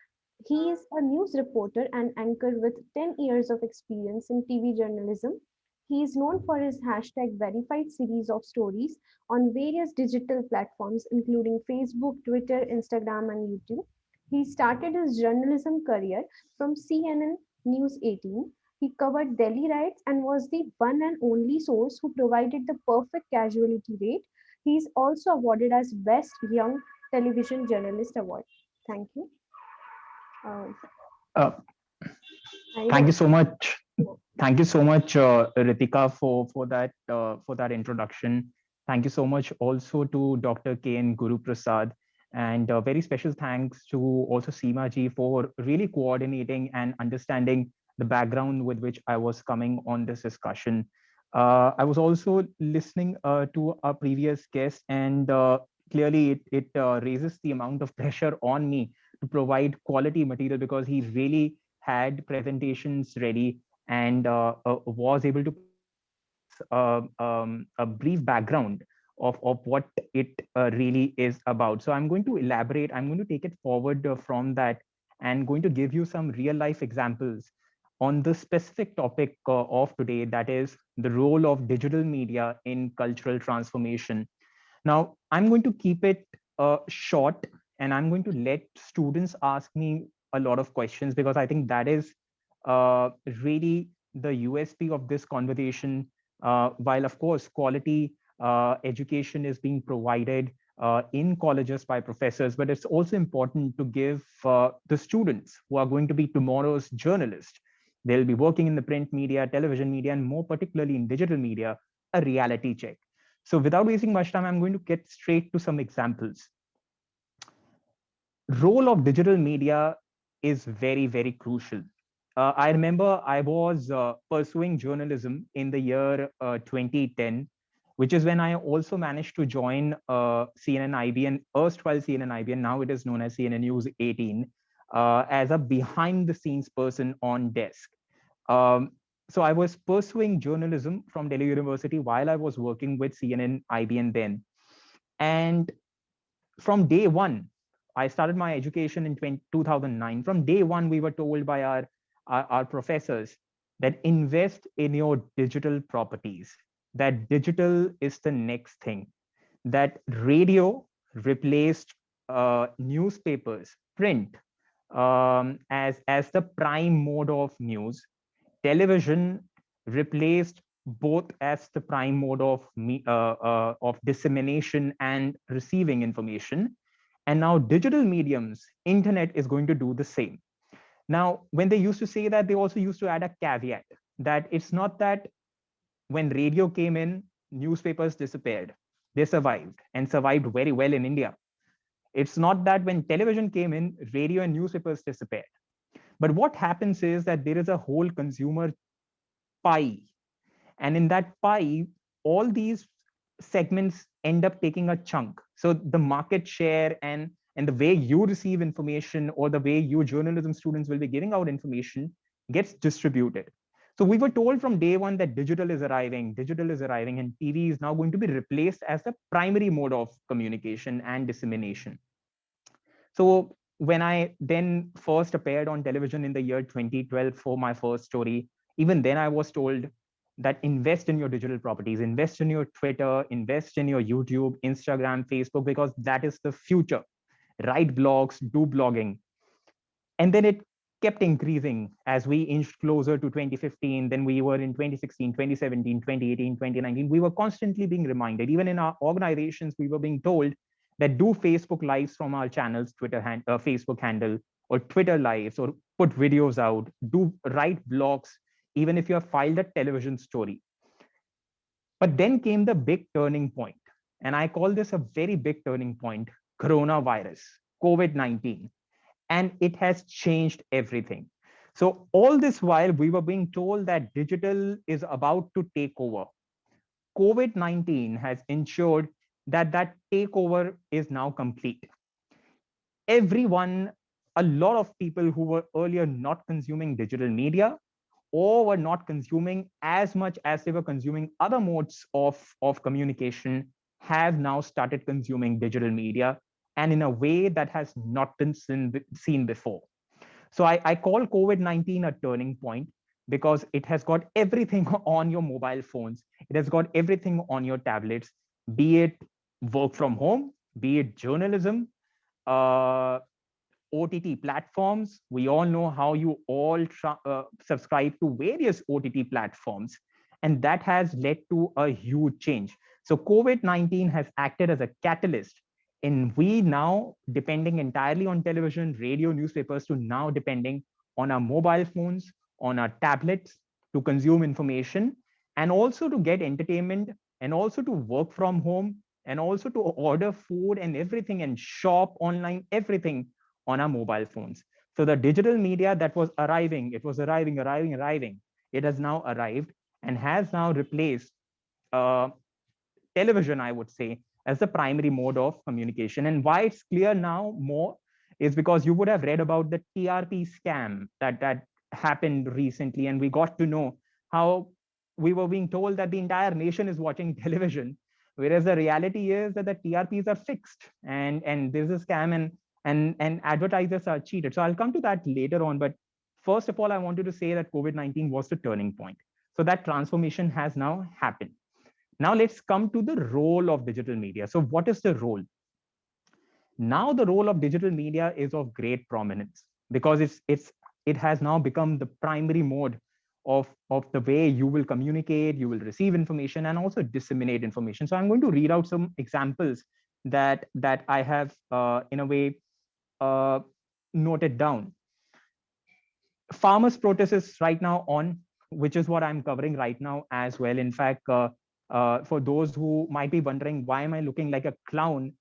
He is a news reporter and anchor with 10 years of experience in TV journalism. He is known for his hashtag verified series of stories on various digital platforms, including Facebook, Twitter, Instagram, and YouTube. He started his journalism career from CNN News 18. He covered Delhi riots and was the one and only source who provided the perfect casualty rate. He is also awarded as Best Young Television Journalist Award. Thank you. Uh, I Thank you hope- so much. Thank you so much, Ritika, for that introduction. Thank you so much also to Dr. K.N. Guru Prasad, and very special thanks to also Seema ji for really coordinating and understanding the background with which I was coming on this discussion. I was also listening to our previous guest, and clearly it raises the amount of pressure on me to provide quality material, because he really had presentations ready and was able to a brief background of what it really is about. So I'm going to elaborate, I'm going to take it forward from that, and going to give you some real life examples on the specific topic of today, that is the role of digital media in cultural transformation. Now, I'm going to keep it short, and I'm going to let students ask me a lot of questions, because I think that is really the USP of this conversation. While, of course, quality education is being provided in colleges by professors, but it's also important to give the students who are going to be tomorrow's journalists. They'll be working in the print media, television media, and more particularly in digital media, a reality check. So without wasting much time, I'm going to get straight to some examples. Role of digital media is very, very crucial. I remember I was pursuing journalism in the year 2010, which is when I also managed to join CNN IBN, erstwhile CNN IBN, now it is known as CNN News 18, as a behind the scenes person on desk. So I was pursuing journalism from Delhi University while I was working with CNN IBN then. And from day one, I started my education in 2009. From day one, we were told by our professors that invest in your digital properties, that digital is the next thing, that radio replaced newspapers, print, as the prime mode of news. Television replaced both as the prime mode of dissemination and receiving information. And now digital mediums, internet is going to do the same. Now, when they used to say that, they also used to add a caveat that it's not that when radio came in, newspapers disappeared. They survived, and survived very well in India. It's not that when television came in, radio and newspapers disappeared. But what happens is that there is a whole consumer pie. And in that pie, all these segments end up taking a chunk. So the market share and the way you receive information, or the way you journalism students will be giving out information, gets distributed. So we were told from day one that digital is arriving, and TV is now going to be replaced as the primary mode of communication and dissemination. So when I then first appeared on television in the year 2012 for my first story, even then I was told that invest in your digital properties, invest in your Twitter, invest in your YouTube, Instagram, Facebook, because that is the future. Write blogs, do blogging. And then it kept increasing as we inched closer to 2015. Then we were in 2016, 2017, 2018, 2019. We were constantly being reminded, even in our organizations, we were being told that do Facebook lives from our channels, Facebook handle, or Twitter lives, or put videos out, do write blogs, even if you have filed a television story. But then came the big turning point, and I call this a very big turning point: coronavirus, COVID-19, and it has changed everything. So all this while we were being told that digital is about to take over, COVID-19 has ensured that that takeover is now complete. Everyone, a lot of people who were earlier not consuming digital media or were not consuming as much as they were consuming other modes of communication have now started consuming digital media, and in a way that has not been seen before. So I call COVID-19 a turning point because it has got everything on your mobile phones. It has got everything on your tablets, be it work from home, be it journalism, uh, OTT platforms. We all know how you all subscribe to various OTT platforms, and that has led to a huge change. So COVID-19 has acted as a catalyst in we now depending entirely on television, radio, newspapers, to now depending on our mobile phones, on our tablets to consume information, and also to get entertainment, and also to work from home, and also to order food and everything, and shop online, everything on our mobile phones. So the digital media that was arriving, it was arriving. It has now arrived and has now replaced uh, television, I would say, as the primary mode of communication. And why it's clear now more is because you would have read about the TRP scam that happened recently, and we got to know how we were being told that the entire nation is watching television, whereas the reality is that the TRPs are fixed, and there's a scam, and advertisers are cheated. So I'll come to that later on. But first of all, I wanted to say that COVID-19 was the turning point. So that transformation has now happened. Now let's come to the role of digital media. So what is the role? Now the role of digital media is of great prominence because it has now become the primary mode of the way you will communicate, you will receive information, and also disseminate information. So I'm going to read out some examples that I have in a way noted down. Farmers' protest is right now on, which is what I'm covering right now as well. In fact, for those who might be wondering, why am I looking like a clown?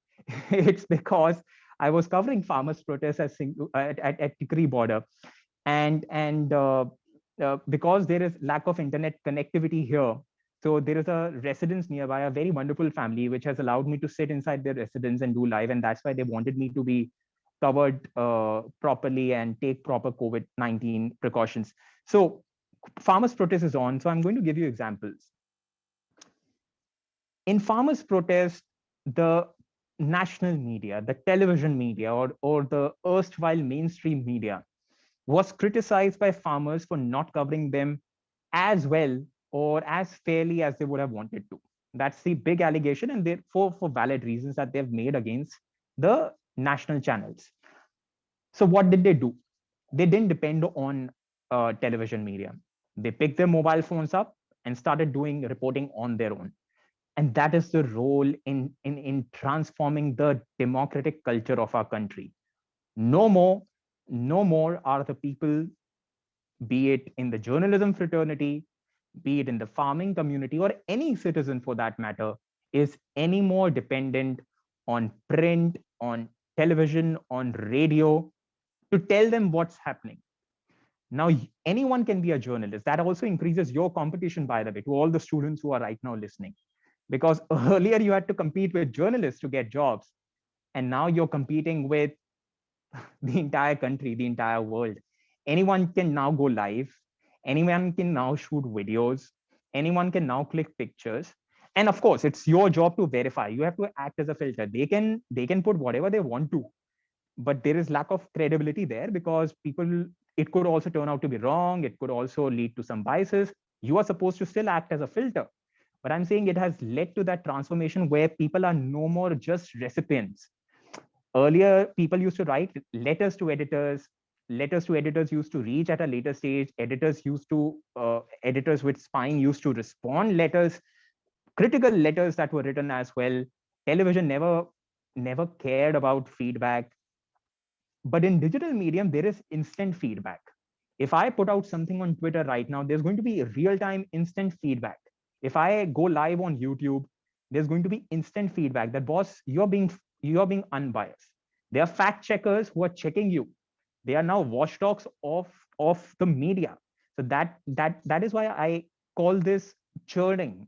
It's because I was covering farmers' protests at Tikri border. And because there is lack of internet connectivity here, so there is a residence nearby, a very wonderful family, which has allowed me to sit inside their residence and do live. And that's why they wanted me to be covered properly and take proper COVID-19 precautions. So farmers' protest is on. So I'm going to give you examples. In farmers' protest, the national media, the television media, or the erstwhile mainstream media was criticized by farmers for not covering them as well or as fairly as they would have wanted to. That's the big allegation, and therefore for valid reasons that they've made against the national channels. So what did they do? They didn't depend on television media. They picked their mobile phones up and started doing reporting on their own. And that is the role in transforming the democratic culture of our country. No more are the people, be it in the journalism fraternity, be it in the farming community, or any citizen for that matter, is any more dependent on print, on television, on radio to tell them what's happening. Now, anyone can be a journalist. That also increases your competition, by the way, to all the students who are right now listening. Because earlier you had to compete with journalists to get jobs. And now you're competing with the entire country, the entire world. Anyone can now go live. Anyone can now shoot videos. Anyone can now click pictures. And of course, it's your job to verify. You have to act as a filter. They can put whatever they want to, but there is lack of credibility there because people, it could also turn out to be wrong. It could also lead to some biases. You are supposed to still act as a filter. But I'm saying it has led to that transformation where people are no more just recipients. Earlier, people used to write letters to editors. Letters to editors used to reach at a later stage. Editors with spine used to respond letters, critical letters that were written as well. Television never never cared about feedback. But in digital medium, there is instant feedback. If I put out something on Twitter right now, there's going to be real-time instant feedback. If I go live on YouTube, there's going to be instant feedback that, boss, you're being unbiased. There are fact checkers who are checking you. They are now watchdogs of the media. So that is why I call this churning.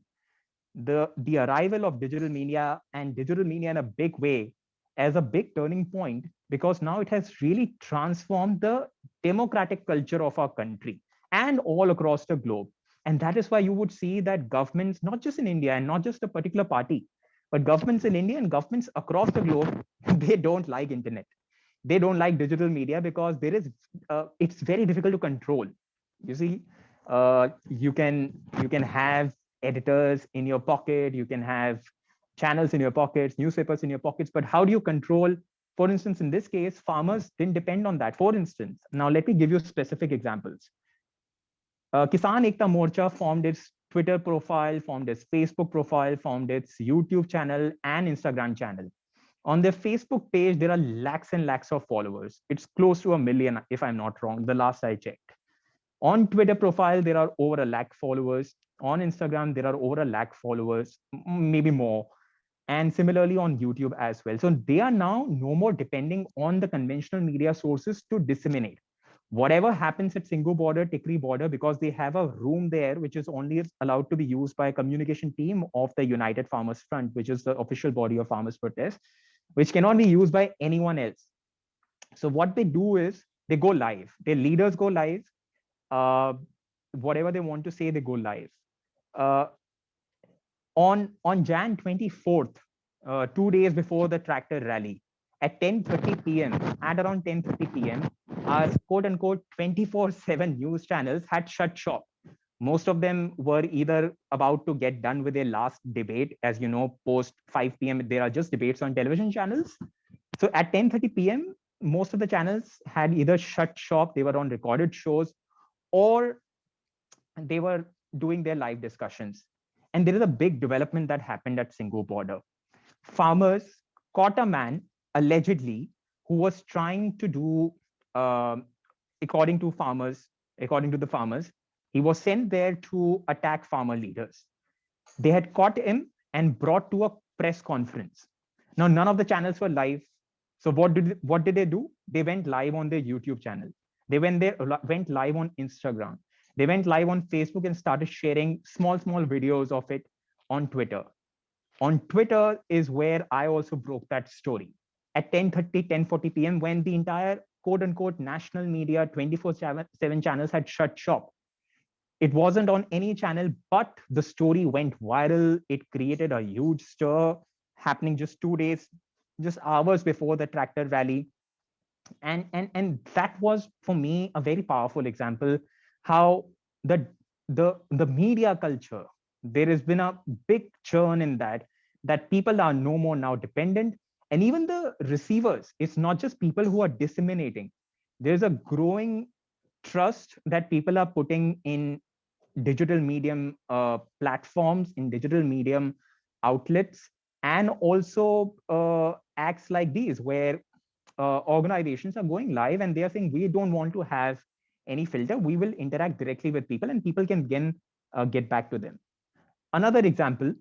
The arrival of digital media in a big way as a big turning point, because now it has really transformed the democratic culture of our country and all across the globe. And that is why you would see that governments, not just in India and not just a particular party, but governments in India and governments across the globe, they don't like internet. They don't like digital media because it's very difficult to control. You see, you can have editors in your pocket, you can have channels in your pockets, newspapers in your pockets, but how do you control? For instance, in this case, farmers didn't depend on that. For instance, now let me give you specific examples. Kisan Ekta Morcha formed its Twitter profile, formed its Facebook profile, formed its YouTube channel and Instagram channel. On their Facebook page, there are lakhs and lakhs of followers. It's close to 1 million, if I'm not wrong, the last I checked. On Twitter profile, there are over 1 lakh followers. On Instagram, there are over 1 lakh followers, maybe more. And similarly on YouTube as well. So they are now no more depending on the conventional media sources to disseminate. Whatever happens at Singhu border, Tikri border, because they have a room there, which is only allowed to be used by a communication team of the United Farmers Front, which is the official body of farmers protest, which cannot be used by anyone else. So what they do is they go live. Their leaders go live. Whatever they want to say, they go live. On Jan 24th, 2 days before the tractor rally, at 10:30 p.m., at around 10:30 p.m., our quote-unquote 24/7 news channels had shut shop. Most of them were either about to get done with their last debate. As you know, post 5 p.m., there are just debates on television channels. So at 10:30 p.m., most of the channels had either shut shop, they were on recorded shows, or they were doing their live discussions. And there is a big development that happened at Singhu border. Farmers caught a man, allegedly, who was trying to do, according to the farmers, he was sent there to attack farmer leaders. They had caught him and brought to a press conference. Now, none of the channels were live. So what did they do? They went live on their YouTube channel. They went live on Instagram. They went live on Facebook and started sharing small videos of it on Twitter. On Twitter is where I also broke that story. At 10:30, 10:40 p.m., when the entire quote-unquote national media 24/7 channels had shut shop. It wasn't on any channel, but the story went viral. It created a huge stir happening just 2 days, just hours before the tractor rally. And that was, for me, a very powerful example how the media culture, there has been a big churn in that people are no more now dependent. And even the receivers, it's not just people who are disseminating. There's a growing trust that people are putting in digital medium platforms, in digital medium outlets, and also acts like these where organizations are going live and they are saying, we don't want to have any filter. We will interact directly with people and people can again get back to them. Another example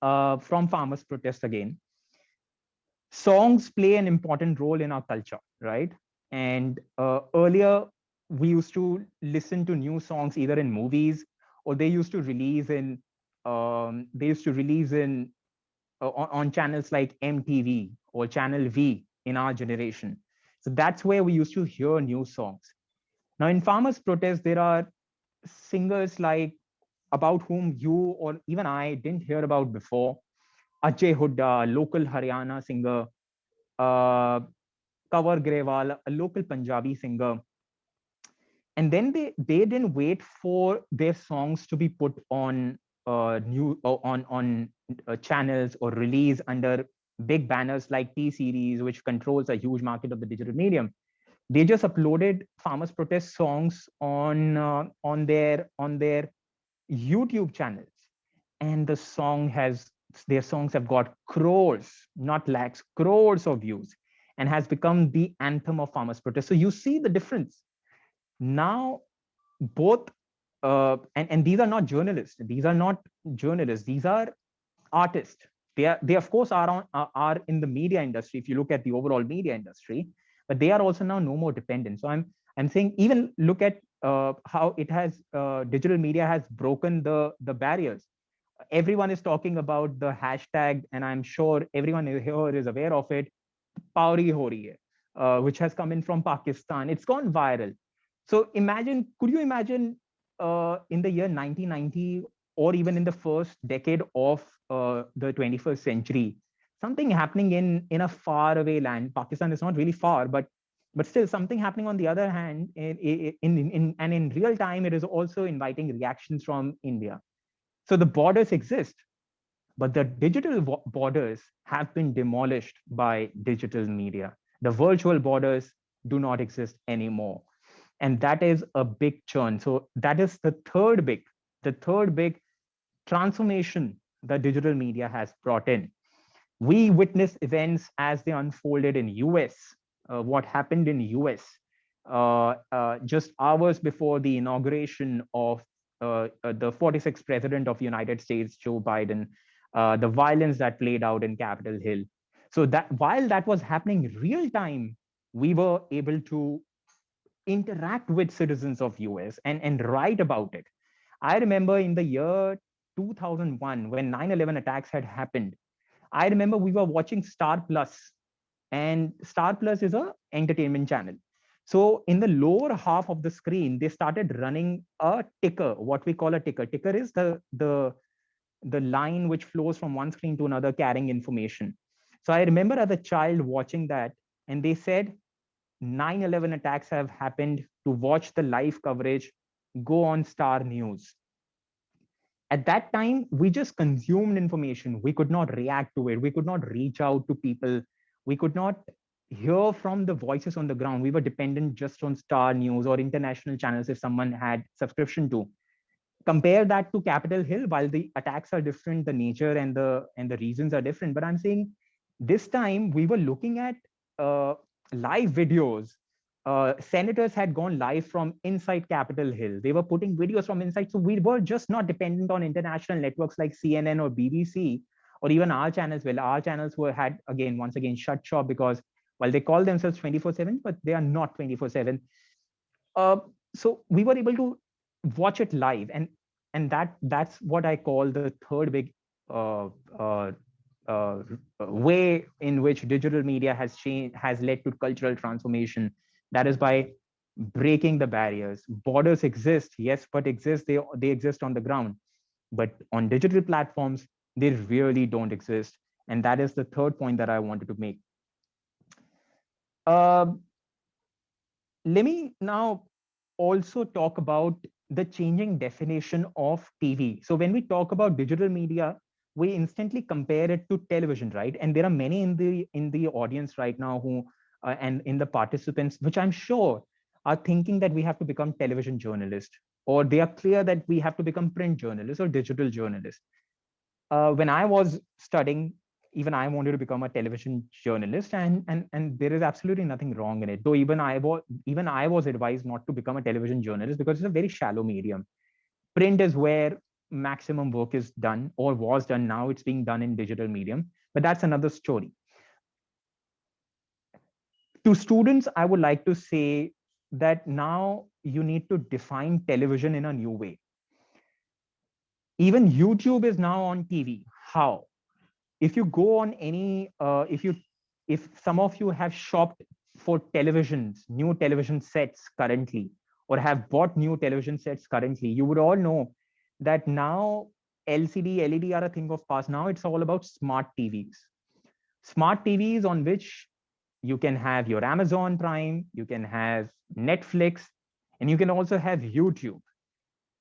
from farmers' protest again. Songs play an important role in our culture, right? And earlier, we used to listen to new songs either in movies or they used to release in on channels like MTV or Channel V in our generation. So that's where we used to hear new songs. Now, in farmers' protest, there are singers like about whom you or even I didn't hear about before. Ajay Hooda, local Haryana singer, Kanwar Grewal, a local Punjabi singer. And then they didn't wait for their songs to be put on channels or release under big banners like T-Series, which controls a huge market of the digital medium. They just uploaded farmers' protest songs on their YouTube channels, and the song has their songs have got crores, not lakhs, crores of views, and has become the anthem of farmers' protest. So you see the difference. Now, both, and these are not journalists. These are not journalists. These are artists. They of course are in the media industry. If you look at the overall media industry, but they are also now no more dependent. So I'm saying, even look at how it has digital media has broken the barriers. Everyone is talking about the hashtag, and I'm sure everyone here is aware of it, Pauri Ho Rahi Hai, which has come in from Pakistan. It's gone viral. So imagine, could you imagine in the year 1990, or even in the first decade of the 21st century, something happening in a faraway land? Pakistan is not really far, but still something happening on the other hand, and in real time, it is also inviting reactions from India. So the borders exist, but the digital borders have been demolished by digital media. The virtual borders do not exist anymore. And that is a big churn. So that is the third big transformation that digital media has brought in. We witnessed events as they unfolded in US. What happened in US just hours before the inauguration of the 46th president of the United States, Joe Biden, the violence that played out in Capitol Hill. So that while that was happening real time, we were able to interact with citizens of US and write about it. I remember in the year 2001, when 9/11 attacks had happened, I remember we were watching Star Plus, and Star Plus is a entertainment channel. So in the lower half of the screen, they started running a ticker, what we call a ticker. Ticker is the line which flows from one screen to another carrying information. So I remember as a child watching that, and they said 9/11 attacks have happened. To watch the live coverage, go on Star News. At that time, we just consumed information. We could not react to it. We could not reach out to people. We could not hear from the voices on the ground. We were dependent just on Star News or international channels if someone had subscription to. Compare that to Capitol Hill. While the attacks are different, the nature and the reasons are different, but I'm saying this time we were looking at live videos. Senators had gone live from inside Capitol Hill. They were putting videos from inside. So we were just not dependent on international networks like CNN or BBC or even our channels. Well, our channels had once again shut shop, because while they call themselves 24/7, but they are not 24/7. So we were able to watch it live, and that's what I call the third big way in which digital media has led to cultural transformation. That is by breaking the barriers. Borders exist, yes, but they exist on the ground, but on digital platforms they really don't exist. And that is the third point that I wanted to make. Let me now also talk about the changing definition of TV. So when we talk about digital media, we instantly compare it to television, right? And there are many in the audience right now who and in the participants, which I'm sure are thinking that we have to become television journalists, or they are clear that we have to become print journalists or digital journalists. When I was studying, even I wanted to become a television journalist, and there is absolutely nothing wrong in it. Though even I was advised not to become a television journalist because it's a very shallow medium. Print is where maximum work is done or was done. Now it's being done in digital medium, but that's another story. To students, I would like to say that now you need to define television in a new way. Even YouTube is now on TV. How? If you go on any, if some of you have shopped for televisions, new television sets currently, or have bought new television sets currently, you would all know that now LCD, LED are a thing of past. Now it's all about smart TVs. Smart TVs on which you can have your Amazon Prime, you can have Netflix, and you can also have YouTube,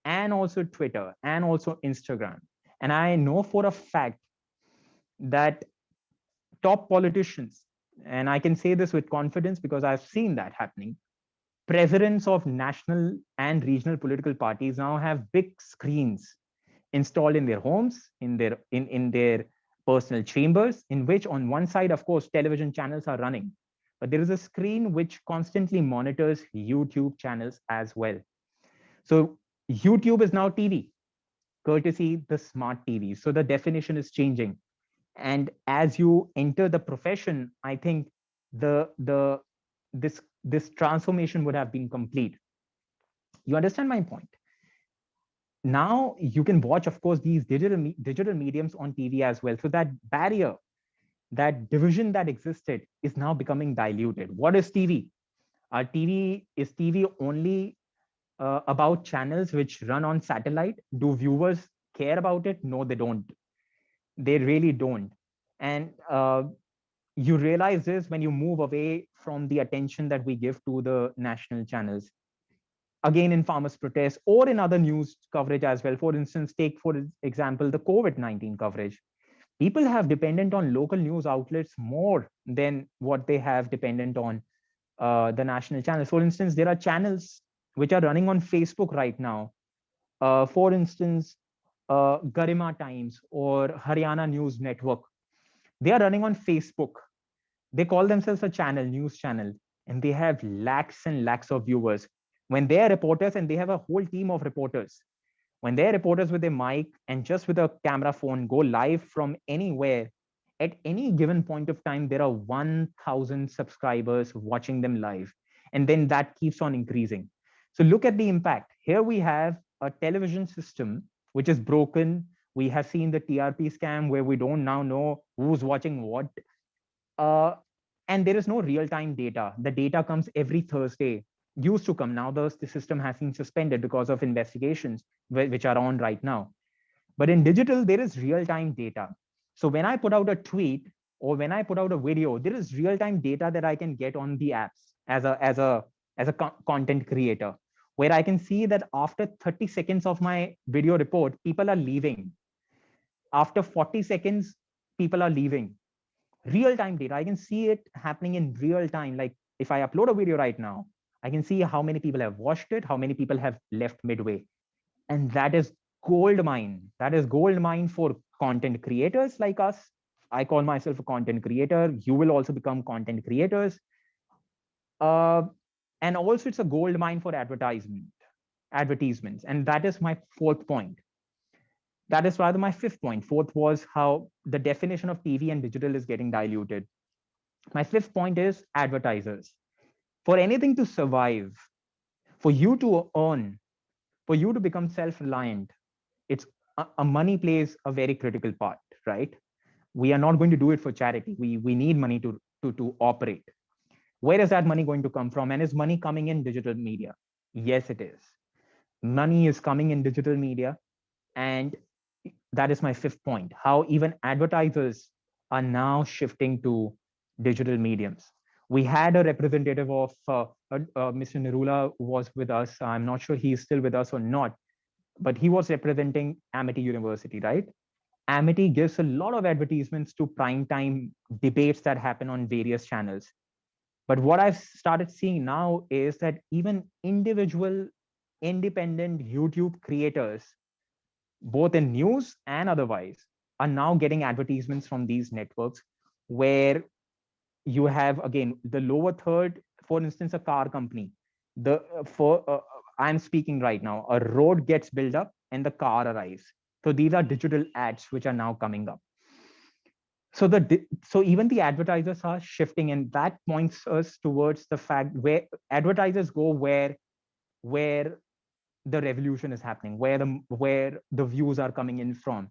and also Twitter, and also Instagram. And I know for a fact that top politicians, and I can say this with confidence because I've seen that happening, presidents of national and regional political parties now have big screens installed in their homes, in their personal chambers in which on one side, of course, television channels are running, but there is a screen which constantly monitors YouTube channels as well. So YouTube is now TV, courtesy the smart TVs. So the definition is changing. And as you enter the profession, I think this transformation would have been complete. You understand my point? Now you can watch, of course, these digital mediums on TV as well. So that barrier, that division that existed is now becoming diluted. What is TV? Is TV only about channels which run on satellite? Do viewers care about it? No, they don't. They really don't. And you realize this when you move away from the attention that we give to the national channels. Again, in farmers' protests or in other news coverage as well. For instance, take, for example, the COVID-19 coverage. People have dependent on local news outlets more than what they have dependent on the national channels. For instance, there are channels which are running on Facebook right now. For instance, Garima Times or Haryana News Network. They are running on Facebook. They call themselves a channel, news channel, and they have lakhs and lakhs of viewers. When they are reporters, and they have a whole team of reporters, when they're reporters with a mic and just with a camera phone go live from anywhere, at any given point of time, there are 1,000 subscribers watching them live. And then that keeps on increasing. So look at the impact. Here we have a television system which is broken. We have seen the TRP scam where we don't now know who's watching what. And there is no real-time data. The data comes every Thursday. Used to come. Now the system has been suspended because of investigations which are on right now. But in digital, there is real-time data. So when I put out a tweet or when I put out a video, there is real-time data that I can get on the apps as a content creator, where I can see that after 30 seconds of my video report, people are leaving. After 40 seconds, people are leaving. Real-time data, I can see it happening in real time. Like if I upload a video right now, I can see how many people have watched it, how many people have left midway. And that is gold mine. That is gold mine for content creators like us. I call myself a content creator. You will also become content creators. And also it's a gold mine for advertisements. And that is my fourth point. That is rather my fifth point. Fourth was how the definition of TV and digital is getting diluted. My fifth point is advertisers. For anything to survive, for you to earn, for you to become self-reliant, it's money plays a very critical part, right? We are not going to do it for charity. We need money to operate. Where is that money going to come from? And is money coming in digital media? Yes, it is. Money is coming in digital media. And that is my fifth point, how even advertisers are now shifting to digital mediums. We had a representative of Mr. Nirula was with us. I'm not sure he's still with us or not, but he was representing Amity University, right? Amity gives a lot of advertisements to prime time debates that happen on various channels. But what I've started seeing now is that even individual independent YouTube creators, both in news and otherwise, are now getting advertisements from these networks where you have, again, the lower third, for instance, a car company. I'm speaking right now, a road gets built up and the car arrives. So these are digital ads which are now coming up. So even the advertisers are shifting, and that points us towards the fact where advertisers go where the revolution is happening, where the views are coming in from.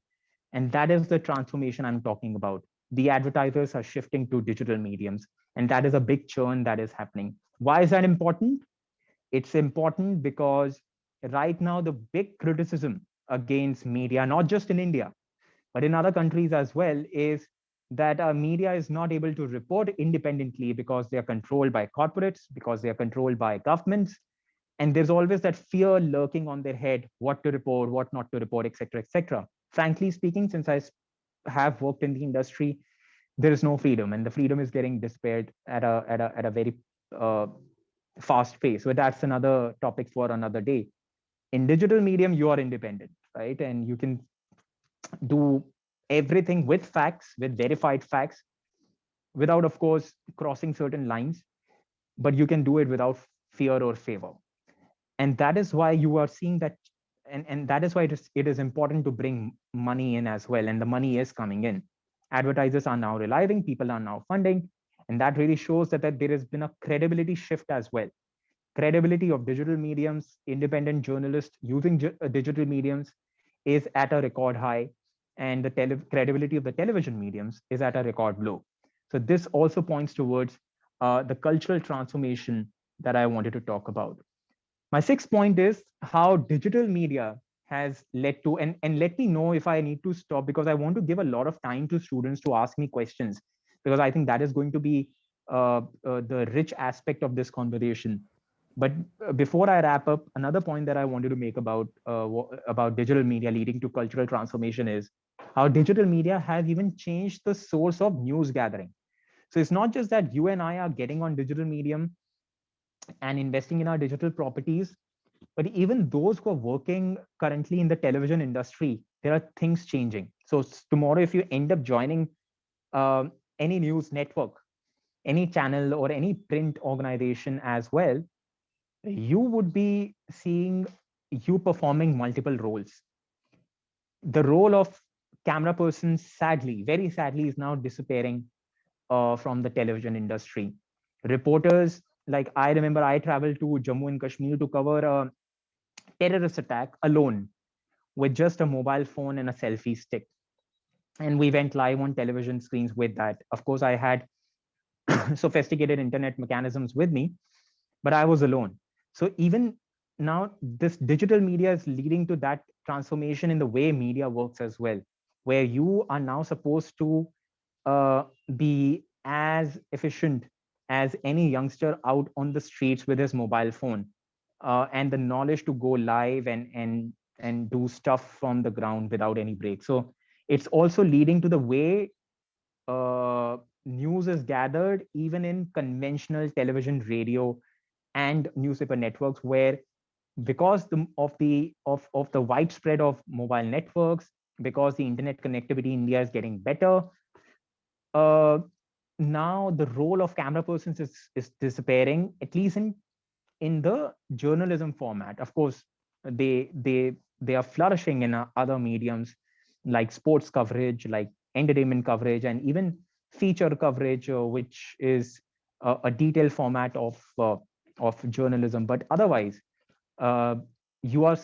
And that is the transformation I'm talking about. The advertisers are shifting to digital mediums, and that is a big churn that is happening. Why is that important? It's important because right now the big criticism against media, not just in India, but in other countries as well, is that our media is not able to report independently because they are controlled by corporates, because they are controlled by governments. And there's always that fear lurking on their head, what to report, what not to report, etc., etc. Frankly speaking, since I have worked in the industry, there is no freedom, and the freedom is getting despaired at a very fast pace. But that's another topic for another day. In digital medium, you are independent, right? And you can do everything with facts, with verified facts, without, of course, crossing certain lines, but you can do it without fear or favor. And that is why you are seeing that, and that is why it is important to bring money in as well. And the money is coming in. Advertisers are now relying, people are now funding, and that really shows that there has been a credibility shift as well. Credibility of digital mediums, independent journalists using digital mediums is at a record high, and the credibility of the television mediums is at a record low. So this also points towards the cultural transformation that I wanted to talk about. My sixth point is how digital media has led to, and let me know if I need to stop, because I want to give a lot of time to students to ask me questions, because I think that is going to be the rich aspect of this conversation. But before I wrap up, another point that I wanted to make about digital media leading to cultural transformation is how digital media has even changed the source of news gathering. So it's not just that you and I are getting on digital medium and investing in our digital properties, but even those who are working currently in the television industry, there are things changing. So tomorrow, if you end up joining any news network, any channel, or any print organization as well, you would be seeing you performing multiple roles. The role of camera person, sadly, very sadly, is now disappearing from the television industry. Reporters, like I remember I traveled to Jammu and Kashmir to cover a terrorist attack alone with just a mobile phone and a selfie stick. And we went live on television screens with that. Of course, I had sophisticated internet mechanisms with me, but I was alone. So even now, this digital media is leading to that transformation in the way media works as well, where you are now supposed to be as efficient as any youngster out on the streets with his mobile phone, and the knowledge to go live and do stuff from the ground without any break. So it's also leading to the way news is gathered even in conventional television, radio, and newspaper networks, where because of the widespread of mobile networks, because the internet connectivity in India is getting better, uh, now the role of camera persons is disappearing, at least in the journalism format. Of course, they are flourishing in other mediums like sports coverage, like entertainment coverage, and even feature coverage, which is a detailed format of journalism. But otherwise, uh, you are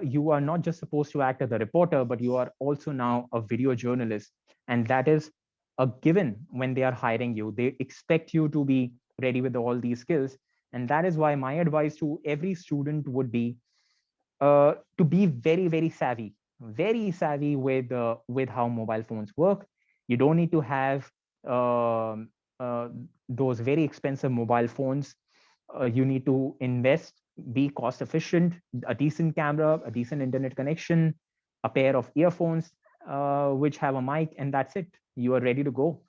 you are not just supposed to act as a reporter, but you are also now a video journalist, and that is a given. When they are hiring you, they expect you to be ready with all these skills. And that is why my advice to every student would be to be very savvy with how mobile phones work. You don't need to have um, uh, those very expensive mobile phones. You need to invest, be cost efficient, a decent camera, a decent internet connection, a pair of earphones which have a mic, and that's it. You are ready to go.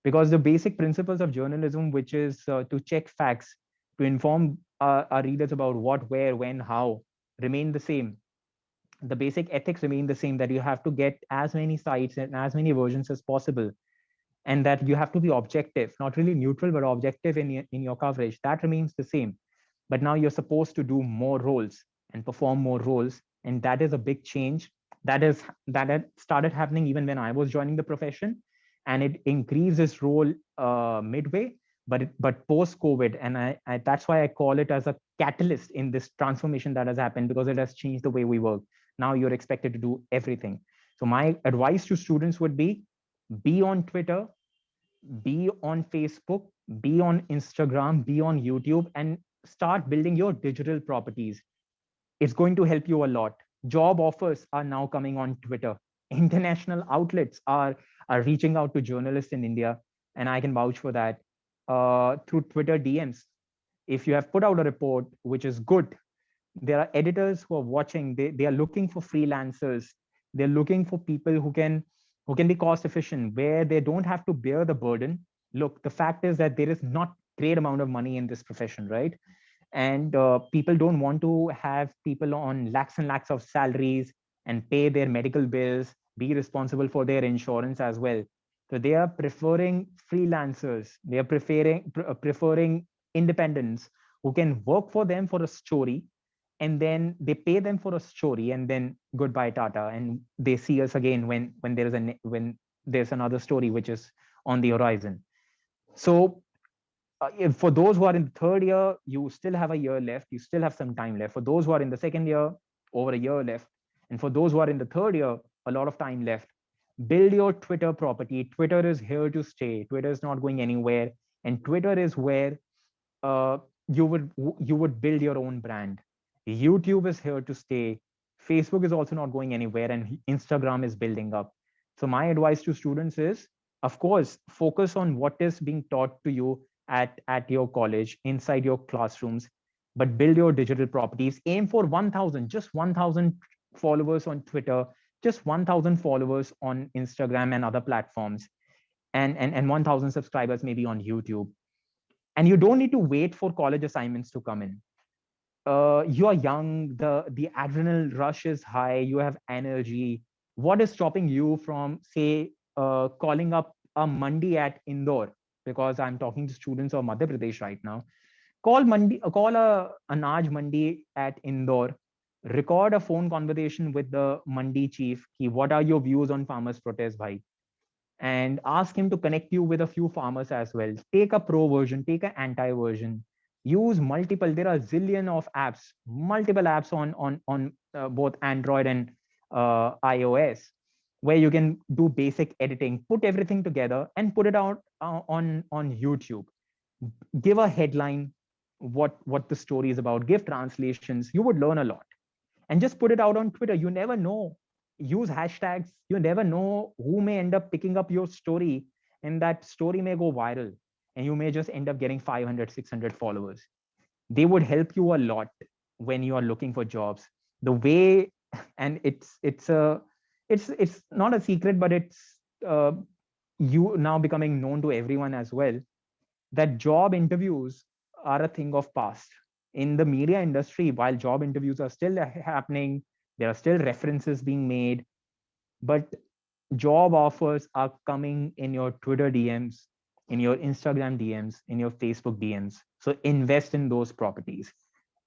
Because the basic principles of journalism, which is to check facts, to inform our readers about what, where, when, how, remain the same. The basic ethics remain the same, that you have to get as many sites and as many versions as possible, and that you have to be objective, not really neutral, but objective in your coverage. That remains the same. But now you're supposed to do more roles and perform more roles, and that is a big change. That had started happening even when I was joining the profession, and it increased its role midway. But post COVID, and that's why I call it as a catalyst in this transformation that has happened, because it has changed the way we work. Now you're expected to do everything. So my advice to students would be on Twitter, be on Facebook, be on Instagram, be on YouTube, and start building your digital properties. It's going to help you a lot. Job offers are now coming on Twitter. International outlets are reaching out to journalists in India, and I can vouch for that through Twitter DMs. If you have put out a report which is good, there are editors who are watching. They are looking for freelancers. They're looking for people who can be cost efficient, where they don't have to bear the burden. Look, the fact is that there is not great amount of money in this profession, right? And people don't want to have people on lakhs and lakhs of salaries and pay their medical bills be responsible for their insurance as well. So they are preferring freelancers. They are preferring independents who can work for them for a story, and then they pay them for a story, and then goodbye Tata, and they see us again when there's another story which is on the horizon. So for those who are in the third year, you still have a year left. You still have some time left. For those who are in the second year, over a year left. And for those who are in the third year, a lot of time left. Build your Twitter property. Twitter is here to stay. Twitter is not going anywhere. And Twitter is where uh, you would build your own brand. YouTube is here to stay. Facebook is also not going anywhere, and Instagram is building up. So my advice to students is, of course, focus on what is being taught to you at your college, inside your classrooms, but build your digital properties. Aim for 1,000, just 1,000 followers on Twitter, just 1,000 followers on Instagram and other platforms, and 1,000 subscribers maybe on YouTube. And you don't need to wait for college assignments to come in. You are young, the adrenaline rush is high, you have energy. What is stopping you from, say, calling up a mandi at Indore? Because I'm talking to students of Madhya Pradesh right now. Call a Anaj mandi at Indore. Record a phone conversation with the mandi chief. What are your views on farmers' protest, bhai? And ask him to connect you with a few farmers as well. Take a pro version, take an anti version. Use multiple. There are zillion of apps, multiple apps on both Android and iOS, where you can do basic editing. Put everything together and put it out on YouTube. Give a headline, what the story is about. Give translations. You would learn a lot. And just put it out on Twitter. You never know. Use hashtags. You never know who may end up picking up your story, and that story may go viral, and you may just end up getting 500, 600 followers. They would help you a lot when you are looking for jobs. The way, and it's not a secret, but it's you now becoming known to everyone as well, that job interviews are a thing of past. In the media industry, while job interviews are still happening, there are still references being made, but job offers are coming in your Twitter DMs, in your Instagram DMs, in your Facebook DMs. So invest in those properties.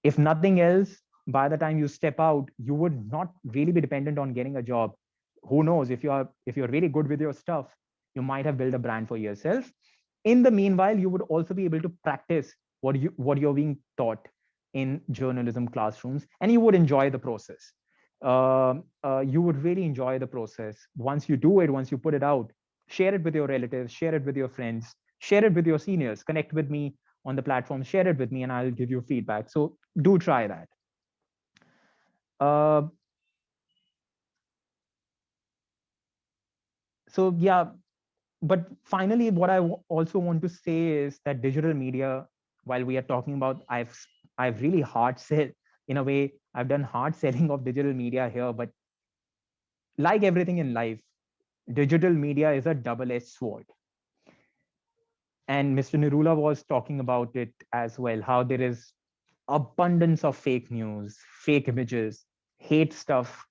If nothing else, by the time you step out, you would not really be dependent on getting a job. Who knows, if you're really good with your stuff, you might have built a brand for yourself. In the meanwhile, you would also be able to practice what you're being taught in journalism classrooms, and you would enjoy the process. You would really enjoy the process. Once you do it, once you put it out, share it with your relatives, share it with your friends, share it with your seniors, connect with me on the platform, share it with me, and I'll give you feedback. So do try that. So yeah, but finally, what I also want to say is that digital media, while we are talking about, I've really hard sell, in a way, I've done hard selling of digital media here, but like everything in life, digital media is a double-edged sword. And Mr. Nirula was talking about it as well, how there is abundance of fake news, fake images, hate stuff,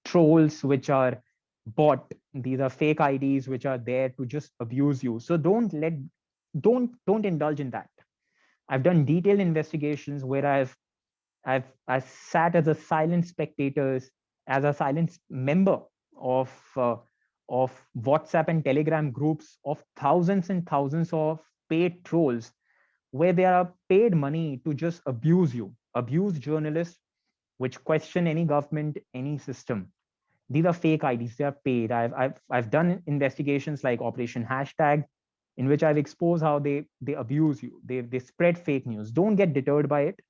trolls which are bought. These are fake IDs which are there to just abuse you. So don't indulge in that. I've done detailed investigations where I've sat as a silent spectator, as a silent member of WhatsApp and Telegram groups of thousands and thousands of paid trolls, where they are paid money to just abuse you, abuse journalists, which question any government, any system. These are fake IDs. They are paid. I've done investigations like Operation Hashtag, in which I've exposed how they abuse you. They spread fake news. Don't get deterred by it.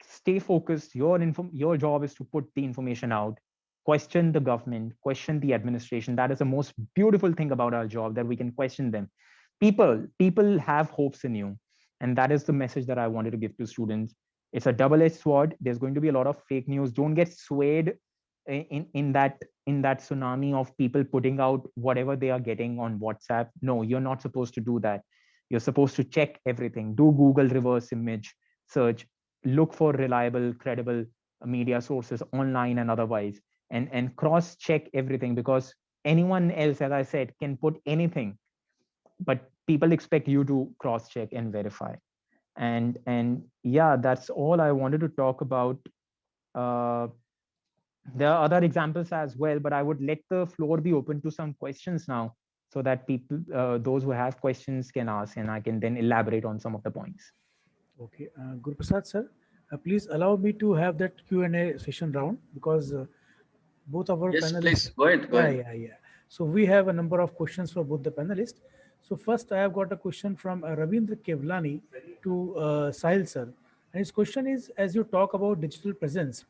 Stay focused. Your job is to put the information out. Question the government. Question the administration. That is the most beautiful thing about our job, that we can question them. People have hopes in you, and that is the message that I wanted to give to students. It's a double-edged sword. There's going to be a lot of fake news. Don't get swayed in that tsunami of people putting out whatever they are getting on WhatsApp. No, you're not supposed to do that. You're supposed to check everything. Do Google reverse image search. Look for reliable, credible media sources online and otherwise, and cross check everything, because anyone else, as I said, can put anything, but people expect you to cross check and verify. And yeah, that's all I wanted to talk about. uh, there are other examples as well, but I would let the floor be open to some questions now, so that people, those who have questions, can ask, and I can then elaborate on some of the points. Okay, Guru Prasad sir, please allow me to have that Q&A session round, because both of our Yes, panelists. please go ahead. Go ahead. Yeah. So we have a number of questions for both the panelists. So first, I have got a question from Ravindra Kevlani to Sahil sir, and his question is: as you talk about digital presence,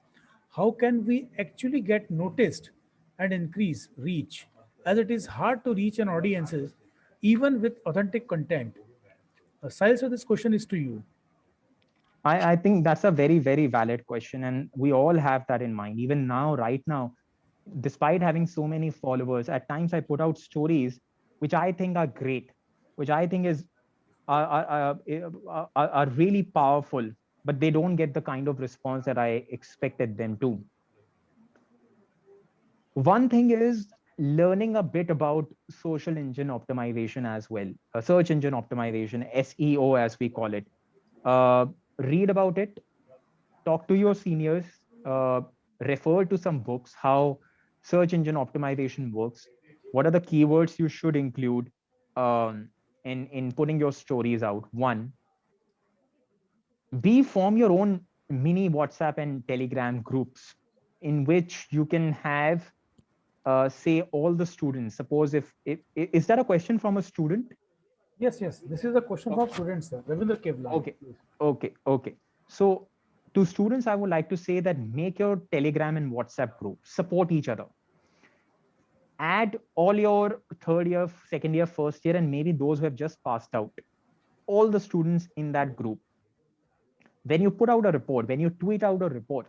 how can we actually get noticed and increase reach, as it is hard to reach an audiences even with authentic content? Sahil sir, this question is to you. I think that's a very, very valid question. And we all have that in mind. Even now, right now, despite having so many followers, at times I put out stories which I think are great, which I think is are really powerful, but they don't get the kind of response that I expected them to. One thing is learning a bit about social engine optimization as well, search engine optimization, SEO as we call it. Uh, Read about it, talk to your seniors, refer to some books, how search engine optimization works, what are the keywords you should include in putting your stories out. One, form your own mini WhatsApp and Telegram groups in which you can have, say, all the students. Suppose if is that a question from a student? Yes. This is a question from students, sir. Ravindra Kevlani. Okay. So to students, I would like to say that make your Telegram and WhatsApp group, support each other. Add all your third year, second year, first year, and maybe those who have just passed out, all the students in that group. When you put out a report, when you tweet out a report,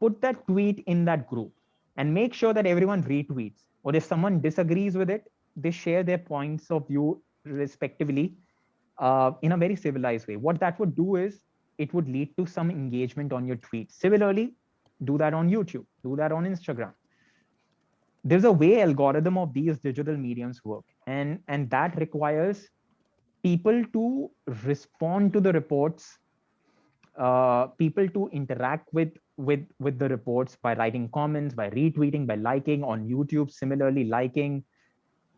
put that tweet in that group and make sure that everyone retweets. Or if someone disagrees with it, they share their points of view respectively, in a very civilized way. What that would do is it would lead to some engagement on your tweet. Similarly, do that on YouTube, do that on Instagram. There's a way algorithm of these digital mediums work, and that requires people to respond to the reports, people to interact with the reports by writing comments, by retweeting, by liking on YouTube, similarly liking,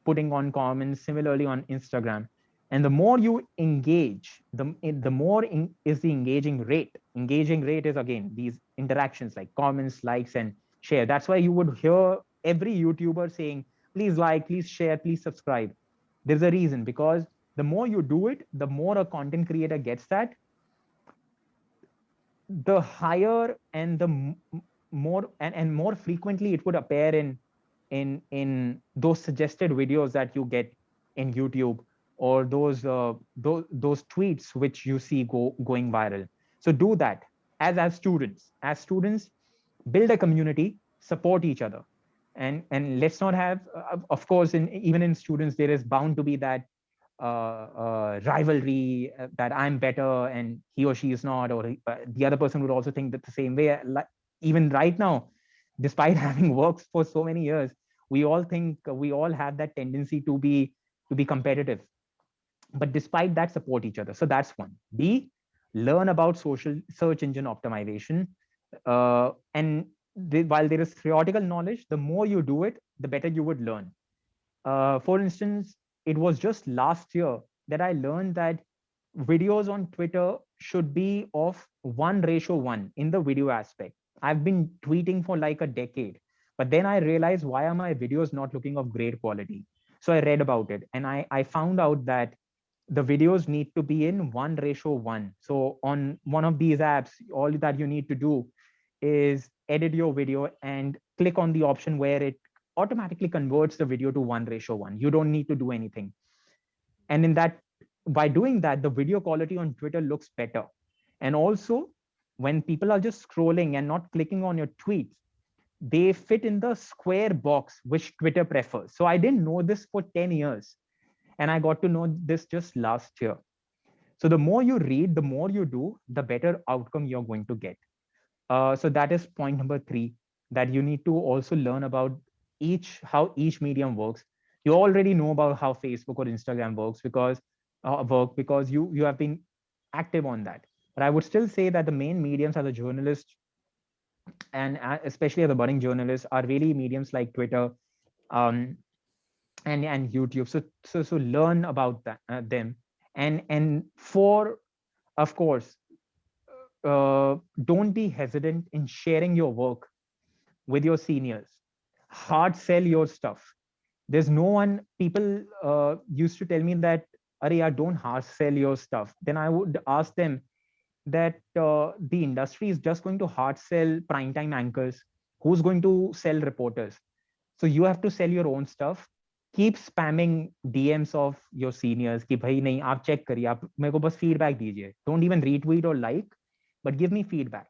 putting on comments, similarly on Instagram. And the more you engage, the more is the engaging rate. Engaging rate is, again, these interactions like comments, likes, and share. That's why you would hear every YouTuber saying, please like, please share, please subscribe. There's a reason, because the more you do it, the more a content creator gets that, the higher and the more and more frequently it would appear in those suggested videos that you get in YouTube, or those tweets which you see going viral. So do that. As students, build a community, support each other, and let's not have, of course, even in students there is bound to be that rivalry, that I'm better and he or she is not, or the other person would also think that the same way. Even right now, despite having worked for so many years, we all think, we all have that tendency to be competitive. But despite that, support each other. So that's one. B, learn about social search engine optimization. And while there is theoretical knowledge, the more you do it, the better you would learn. For instance, it was just last year that I learned that videos on Twitter should be of 1:1 in the video aspect. I've been tweeting for like a decade, but then I realized, why are my videos not looking of great quality? So I read about it, and I found out that the videos need to be in 1:1. So on one of these apps, all that you need to do is edit your video and click on the option where it automatically converts the video to 1:1. You don't need to do anything. And in that, by doing that, the video quality on Twitter looks better. And also, when people are just scrolling and not clicking on your tweets, they fit in the square box which Twitter prefers. So I didn't know this for 10 years. And I got to know this just last year. So the more you read, the more you do, the better outcome you're going to get. So that is point number 3. that you need to also learn about how each medium works. You already know about how Facebook or Instagram works because you have been active on that. But I would still say that the main mediums as a journalist, and especially as a budding journalist, are really mediums like Twitter, um, and YouTube. So learn about them, and for, of course, don't be hesitant in sharing your work with your seniors. Hard sell your stuff. There's no one. People used to tell me that, "Arey, don't hard sell your stuff." Then I would ask them that the industry is just going to hard sell primetime anchors. Who's going to sell reporters? So you have to sell your own stuff. Keep spamming DMs of your seniors कि भाई नहीं आप check करिए आप मेरे को बस feedback दीजिए. Don't even retweet or like, but give me feedback.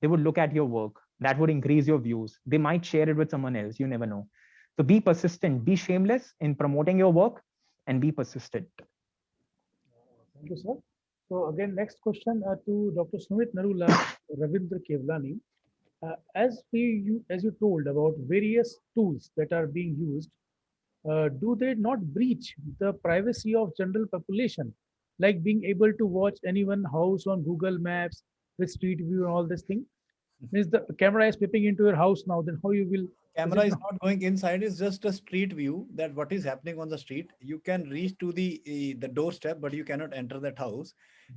They would look at your work. That would increase your views. They might share it with someone else. You never know. So be persistent. Be shameless in promoting your work, and be persistent. Thank you, sir. So again, next question to Dr. Sumit Narula, Ravindra Kevlani. As you told about various tools that are being used, do they not breach the privacy of general population, like being able to watch anyone house on Google Maps with Street View and all this thing? Means the camera is peeping into your house now, then how you will? Camera is not going inside, it's just a street view that what is happening on the street. You can reach to the doorstep, but you cannot enter that house.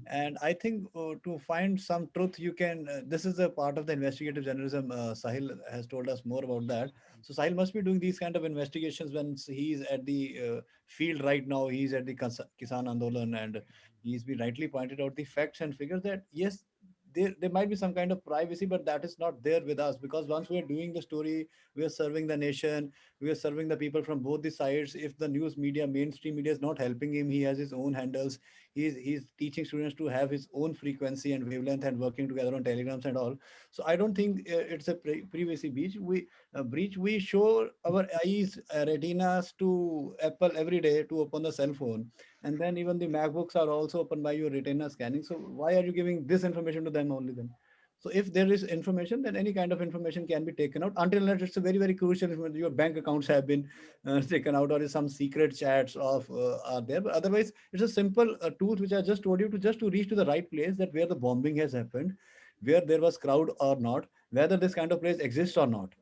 And I think to find some truth, you can, this is a part of the investigative journalism. Sahil has told us more about that. So Sahil must be doing these kind of investigations when he's at the field right now. He's at the Kisan Andolan, and he's been rightly pointed out the facts and figures that yes, there might be some kind of privacy, but that is not there with us, because once we are doing the story, we are serving the nation, we are serving the people from both the sides. If the news media, mainstream media is not helping him, he has his own handles. He's teaching students to have his own frequency and wavelength and working together on telegrams and all. So I don't think it's a privacy breach. We show our eyes, retinas to Apple every day to open the cell phone, and then even the MacBooks are also opened by your retina scanning. So why are you giving this information to them only then? So if there is information, then any kind of information can be taken out, until unless it's a very, very crucial information. Your bank accounts have been taken out, or some secret chats of are there. But otherwise, it's a simple tools which I just told you to just to reach to the right place, that where the bombing has happened, where there was crowd or not, whether this kind of place exists or not,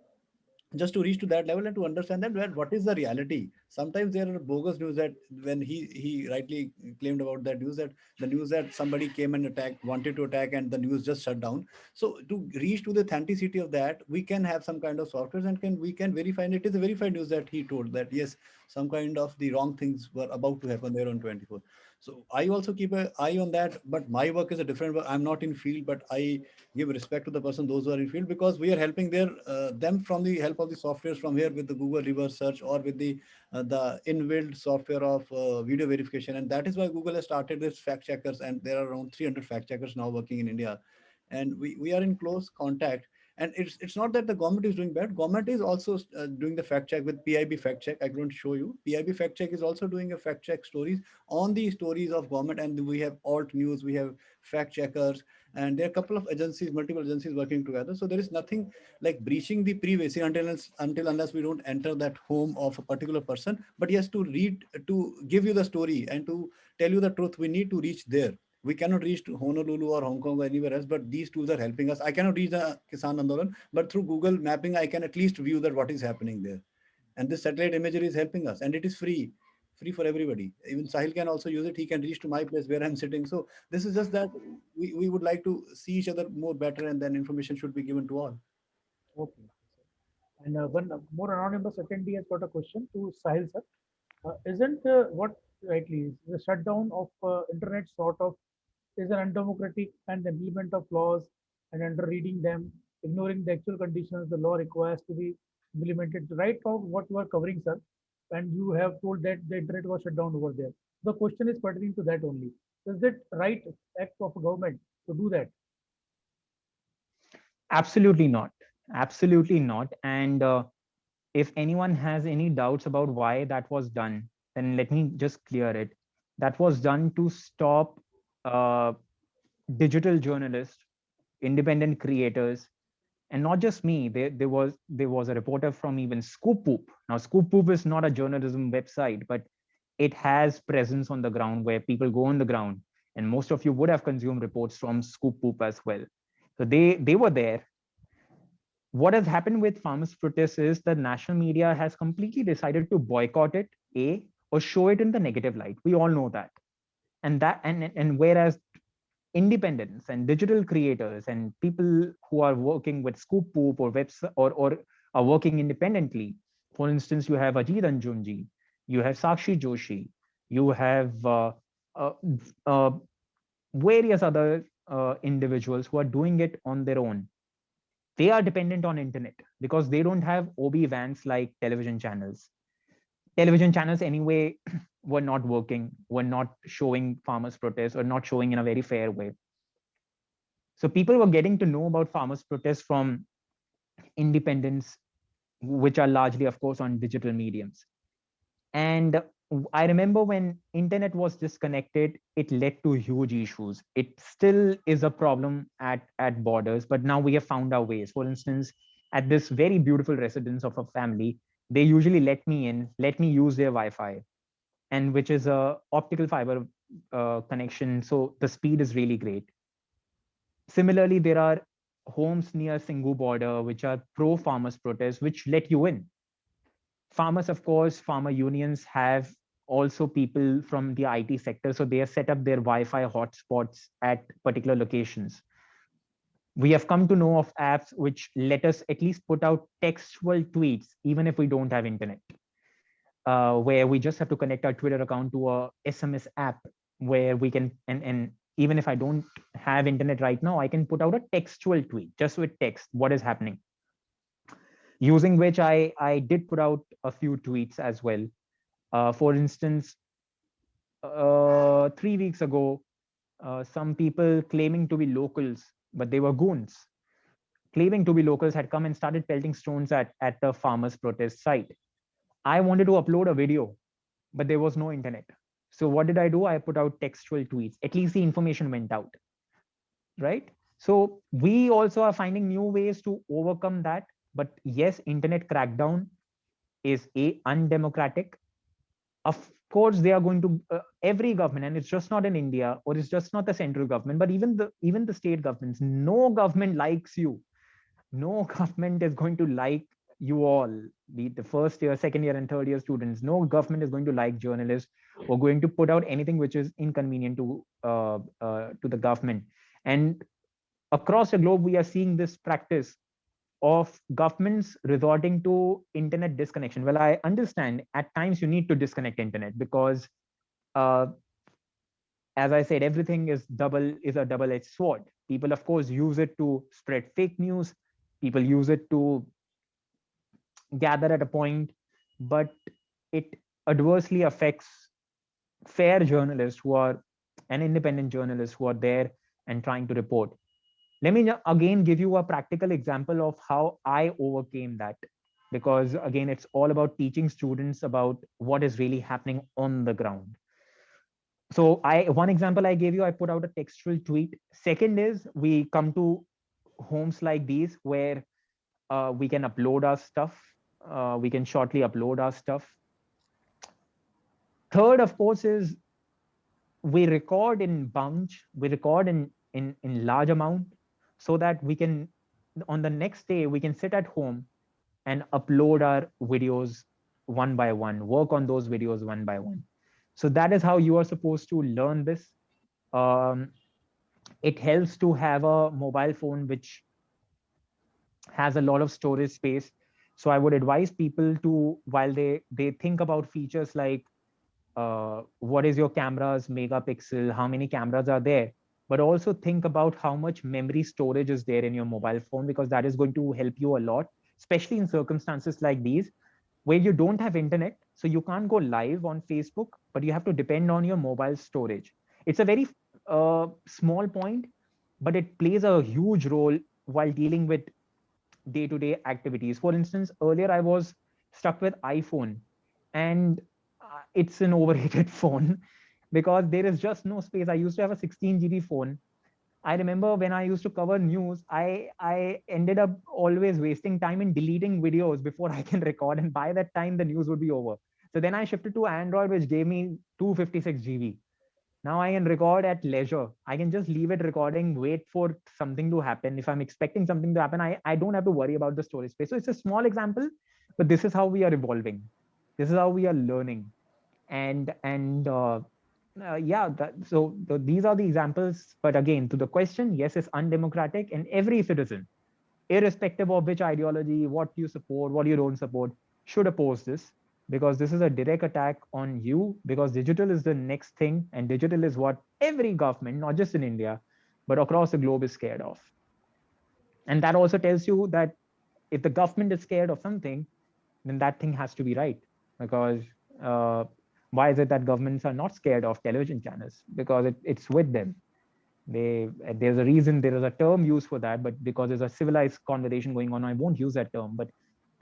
just to reach to that level and to understand that what is the reality. Sometimes there are bogus news, that when he rightly claimed about that news, that the news that somebody came and attacked, wanted to attack, and the news just shut down. So to reach to the authenticity of that, we can have some kind of softwares, and we can verify, and it is a verified news that he told that yes, some kind of the wrong things were about to happen there on 24. So I also keep an eye on that, but my work is a different work. I'm not in field, but I give respect to the person, those who are in field, because we are helping them from the help of the softwares from here with the Google reverse search, or with the inbuilt software of video verification. And that is why Google has started this fact checkers, and there are around 300 fact checkers now working in India, and we are in close contact. And it's not that the government is doing bad. Government is also doing the fact check with PIB fact check. I couldn't show you. PIB fact check is also doing a fact check stories on the stories of government, and we have alt news, we have fact checkers, and there are a couple of agencies, multiple agencies working together. So there is nothing like breaching the privacy until unless we don't enter that home of a particular person. But yes, to read, to give you the story and to tell you the truth, we need to reach there. We cannot reach to Honolulu or Hong Kong or anywhere else, but these tools are helping us. I cannot reach the Kisan Andolan, but through Google mapping, I can at least view that what is happening there. And this satellite imagery is helping us, and it is free for everybody. Even Sahil can also use it. He can reach to my place where I'm sitting. So this is just that we would like to see each other more better, and then information should be given to all. Okay. And one more anonymous attendee has got a question to Sahil sir. Isn't what rightly is the shutdown of internet sort of is an undemocratic and the implement of laws and under reading them, ignoring the actual conditions the law requires to be implemented. Right now, what you are covering, sir, and you have told that the internet was shut down over there. The question is pertaining to that only. Is it right act of a government to do that? Absolutely not. Absolutely not. And if anyone has any doubts about why that was done, then let me just clear it. That was done to stop uh, digital journalists, independent creators, And not just me, there was a reporter from even Scoop Poop. Now, Scoop Poop is not a journalism website, but it has presence on the ground where people go on the ground. And most of you would have consumed reports from Scoop Poop as well. So they were there. What has happened with farmers' protests is the national media has completely decided to boycott it, or show it in the negative light. We all know that. And whereas independents and digital creators and people who are working with Scoop Poop or webs or are working independently. For instance, you have Ajit Anjumji, you have Sakshi Joshi, you have uh, uh, various other individuals who are doing it on their own. They are dependent on internet because they don't have OB vans like television channels. Television channels anyway were not working, were not showing farmers protests or not showing in a very fair way. So people were getting to know about farmers protests from independents, which are largely, of course, on digital mediums. And I remember when internet was disconnected, it led to huge issues. It still is a problem at borders, but now we have found our ways. For instance, at this very beautiful residence of a family, they usually let me in, let me use their Wi-Fi, and which is a optical fiber connection. So the speed is really great. Similarly, there are homes near Singhu border, which are pro farmers protests, which let you in. Farmers, of course, farmer unions have also people from the IT sector. So they have set up their Wi-Fi hotspots at particular locations. We have come to know of apps which let us at least put out textual tweets, even if we don't have internet, where we just have to connect our Twitter account to a SMS app where we can, and even if I don't have internet right now, I can put out a textual tweet just with text, what is happening. Using which I did put out a few tweets as well. For instance, 3 weeks ago, some people claiming to be locals, but they were goons, claiming to be locals, had come and started pelting stones at the farmers' protest site. I wanted to upload a video, but there was no internet. So what did I do? I put out textual tweets. At least the information went out, right? So we also are finding new ways to overcome that. But yes, internet crackdown is undemocratic. Of course, they are going to every government, and it's just not in India, or it's just not the central government, but even the state governments. No government likes you. No government is going to like you all, be it the first year, second year, and third year students. No government is going to like journalists or going to put out anything which is inconvenient to the government. And across the globe, we are seeing this practice of governments resorting to internet disconnection. Well, I understand at times you need to disconnect internet because, as I said, everything is a double-edged sword. People, of course, use it to spread fake news. People use it to gather at a point, but it adversely affects fair journalists who are and independent journalists who are there and trying to report. Let me again give you a practical example of how I overcame that, because again, it's all about teaching students about what is really happening on the ground. So one example I gave you, I put out a textual tweet. Second is we come to homes like these where we can upload our stuff. We can shortly upload our stuff. Third, of course, is we record in bunch, we record in large amount, so that we can, on the next day, we can sit at home and upload our videos one by one, work on those videos one by one. So that is how you are supposed to learn this. It helps to have a mobile phone which has a lot of storage space. So I would advise people to, while they think about features like what is your camera's megapixel, how many cameras are there, but also think about how much memory storage is there in your mobile phone, because that is going to help you a lot, especially in circumstances like these where you don't have internet, so you can't go live on Facebook, but you have to depend on your mobile storage. It's a very small point, but it plays a huge role while dealing with day-to-day activities. For instance, earlier I was stuck with iPhone, and it's an overrated phone because there is just no space. I used to have a 16 GB phone, I remember when I used to cover news, I ended up always wasting time in deleting videos before I can record, and by that time the news would be over. So then I shifted to Android, which gave me 256 GB. Now I can record at leisure. I can just leave it recording, wait for something to happen. If I'm expecting something to happen, I don't have to worry about the storage space. So it's a small example, but this is how we are evolving. This is how we are learning. And yeah, these are the examples. But again, to the question, yes, it's undemocratic, and every citizen, irrespective of which ideology, what you support, what you don't support, should oppose this, because this is a direct attack on you, because digital is the next thing, and digital is what every government, not just in India, but across the globe, is scared of. And that also tells you that if the government is scared of something, then that thing has to be right. Because uh, why is it that governments are not scared of television channels? Because it's with them. There's a reason, there is a term used for that, but because there's a civilized conversation going on, I won't use that term. But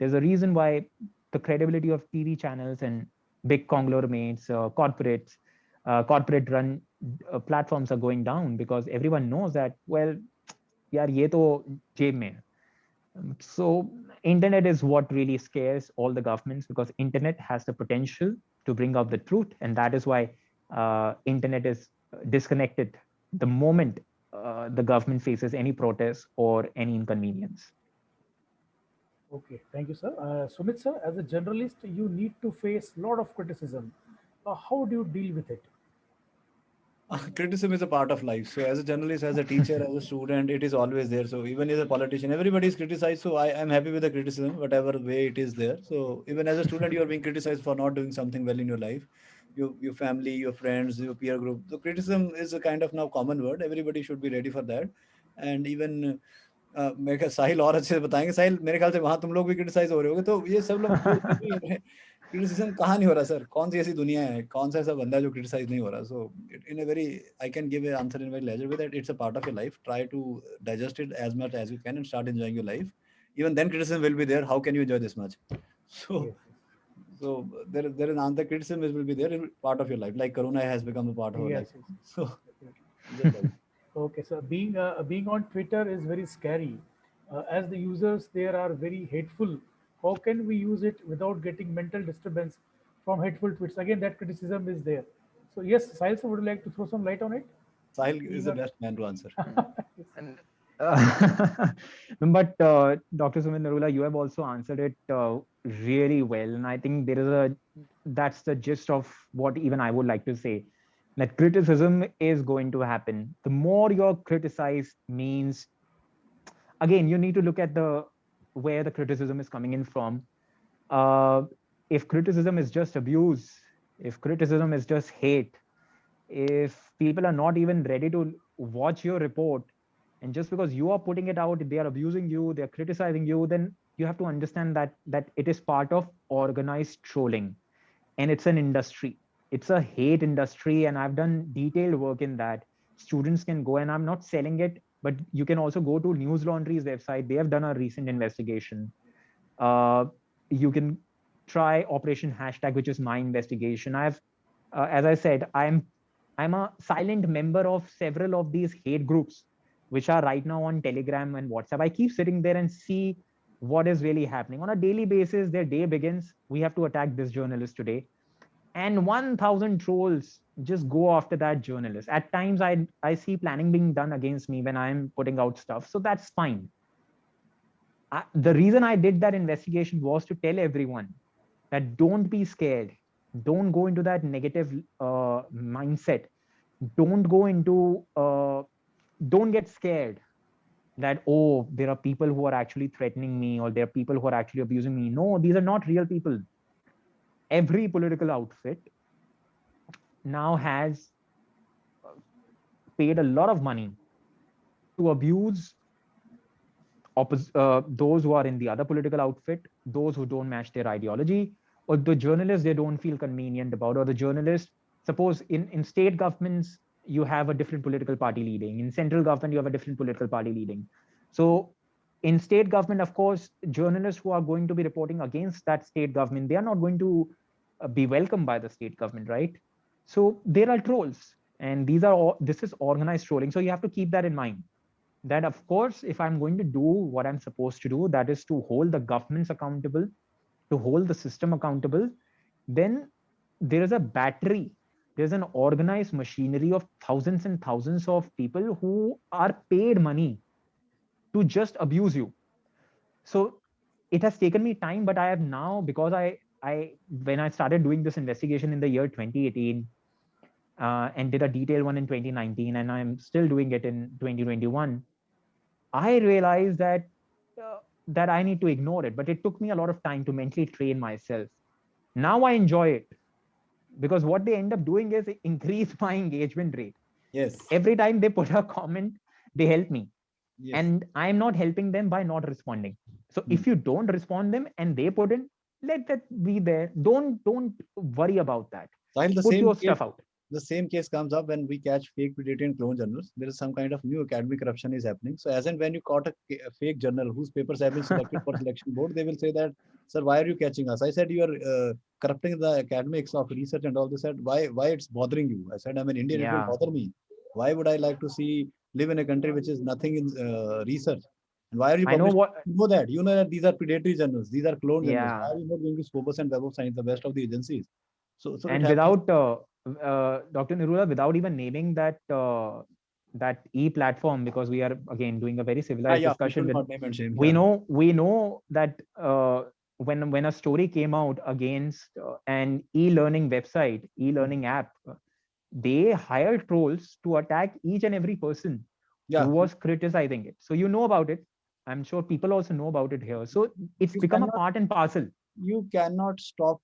there's a reason why the credibility of TV channels and big conglomerates, corporate run platforms are going down, because everyone knows that, well, yaar, ye to जेब में है. So internet is what really scares all the governments, because internet has the potential to bring out the truth, and that is why internet is disconnected the moment the government faces any protest or any inconvenience. Okay, thank you, sir. Sumit, sir, as a journalist, you need to face a lot of criticism. How do you deal with it? Criticism is a part of life. So as a journalist, as a teacher, as a student, it is always there. So even as a politician, everybody is criticized. So I am happy with the criticism, whatever way it is there. So even as a student, you are being criticized for not doing something well in your life. Your family, your friends, your peer group. So criticism is a kind of now common word. Everybody should be ready for that. And even मेरे ख्याल साहिल और अच्छे से बताएंगे. साहिल, मेरे ख्याल से वहां तुम लोग भी क्रिटिसाइज हो रहे होगे. तो ये सब लोग जो भी क्रिटिसिज्म कहाँ नहीं हो रहा सर? कौन सी ऐसी दुनिया है, कौन सा ऐसा बंदा है जो क्रिटिसाइज नहीं हो रहा? So in a very, I can give an answer in very leisure way that it's a part of your life. Try to digest it as much as you can and start enjoying your life. Even then criticism will be there. How can you enjoy this much? So Yes. so there is answer. Criticism will be there, part of your life, like corona has become a part of our Yes, life. yes. So Definitely. just like Okay, so being on Twitter is very scary. As the users there are very hateful. How can we use it without getting mental disturbance from hateful tweets? Again, that criticism is there. So yes, Sahil, sir, would you like to throw some light on it? Sahil is Being the on. best man to answer. And, but Dr. Sumit Narula, you have also answered it really well, and I think that's the gist of what even I would like to say, that criticism is going to happen. The more you're criticized means, again, you need to look at the where the criticism is coming in from. Uh, if criticism is just abuse, if criticism is just hate, if people are not even ready to watch your report, and just because you are putting it out, they are abusing you, they are criticizing you, then you have to understand that it is part of organized trolling, and it's an industry. It's a hate industry, and I've done detailed work in that. Students can go, and I'm not selling it, but you can also go to News Laundry's website. They have done a recent investigation. uh, you can try Operation Hashtag, which is my investigation. As I said, I'm a silent member of several of these hate groups, which are right now on Telegram and WhatsApp. I keep sitting there and see what is really happening on a daily basis. Their day begins. We have to attack this journalist today, and 1,000 trolls just go after that journalist. At times, I see planning being done against me when I'm putting out stuff. So that's fine. The reason I did that investigation was to tell everyone that don't be scared. Don't go into that negative mindset. Don't go into, don't get scared that, oh, there are people who are actually threatening me, or there are people who are actually abusing me. No, these are not real people. Every political outfit now has paid a lot of money to abuse those who are in the other political outfit, those who don't match their ideology, or the journalists they don't feel convenient about, or the journalists. Suppose in state governments, you have a different political party leading. In central government, you have a different political party leading. So in state government, of course, journalists who are going to be reporting against that state government, they are not going to be welcomed by the state government, right? So there are trolls, And this is organized trolling. So you have to keep that in mind, that of course, if I'm going to do what I'm supposed to do, that is to hold the governments accountable, to hold the system accountable, then there is a battery, there's an organized machinery of thousands and thousands of people who are paid money to just abuse you. So it has taken me time, but I have now, because I when I started doing this investigation in the year 2018, and did a detailed one in 2019, and I'm still doing it in 2021, I realized that I need to ignore it. But it took me a lot of time to mentally train myself. Now I enjoy it, because what they end up doing is increase my engagement rate. Yes. Every time they put a comment, they help me. Yes. And I'm not helping them by not responding. So if you don't respond them and they put in, let that be there. Don't worry about that. Sahil, Put your stuff out. the same case comes up when we catch fake predatory and clone journals. There is some kind of new academic corruption is happening. So as and when you caught a fake journal whose papers have been selected for selection board, they will say that, sir, why are you catching us? I said, you are corrupting the academics of research and all this. Said, why it's bothering you? I said, I'm an Indian, it will bother me. Why would I like to live in a country which is nothing in research? And why are you publishing? You know that these are predatory journals, these are clone journals. Why are you not going to Scopus and Web of Science, the best of the agencies? So and without Dr. Nirula, without even naming that that e-platform, because we are again doing a very civilized discussion. We know that when a story came out against an e-learning website, e-learning app, they hired trolls to attack each and every person who was criticizing it. So you know about it. I'm sure people also know about it here. So it's become a part and parcel. You cannot stop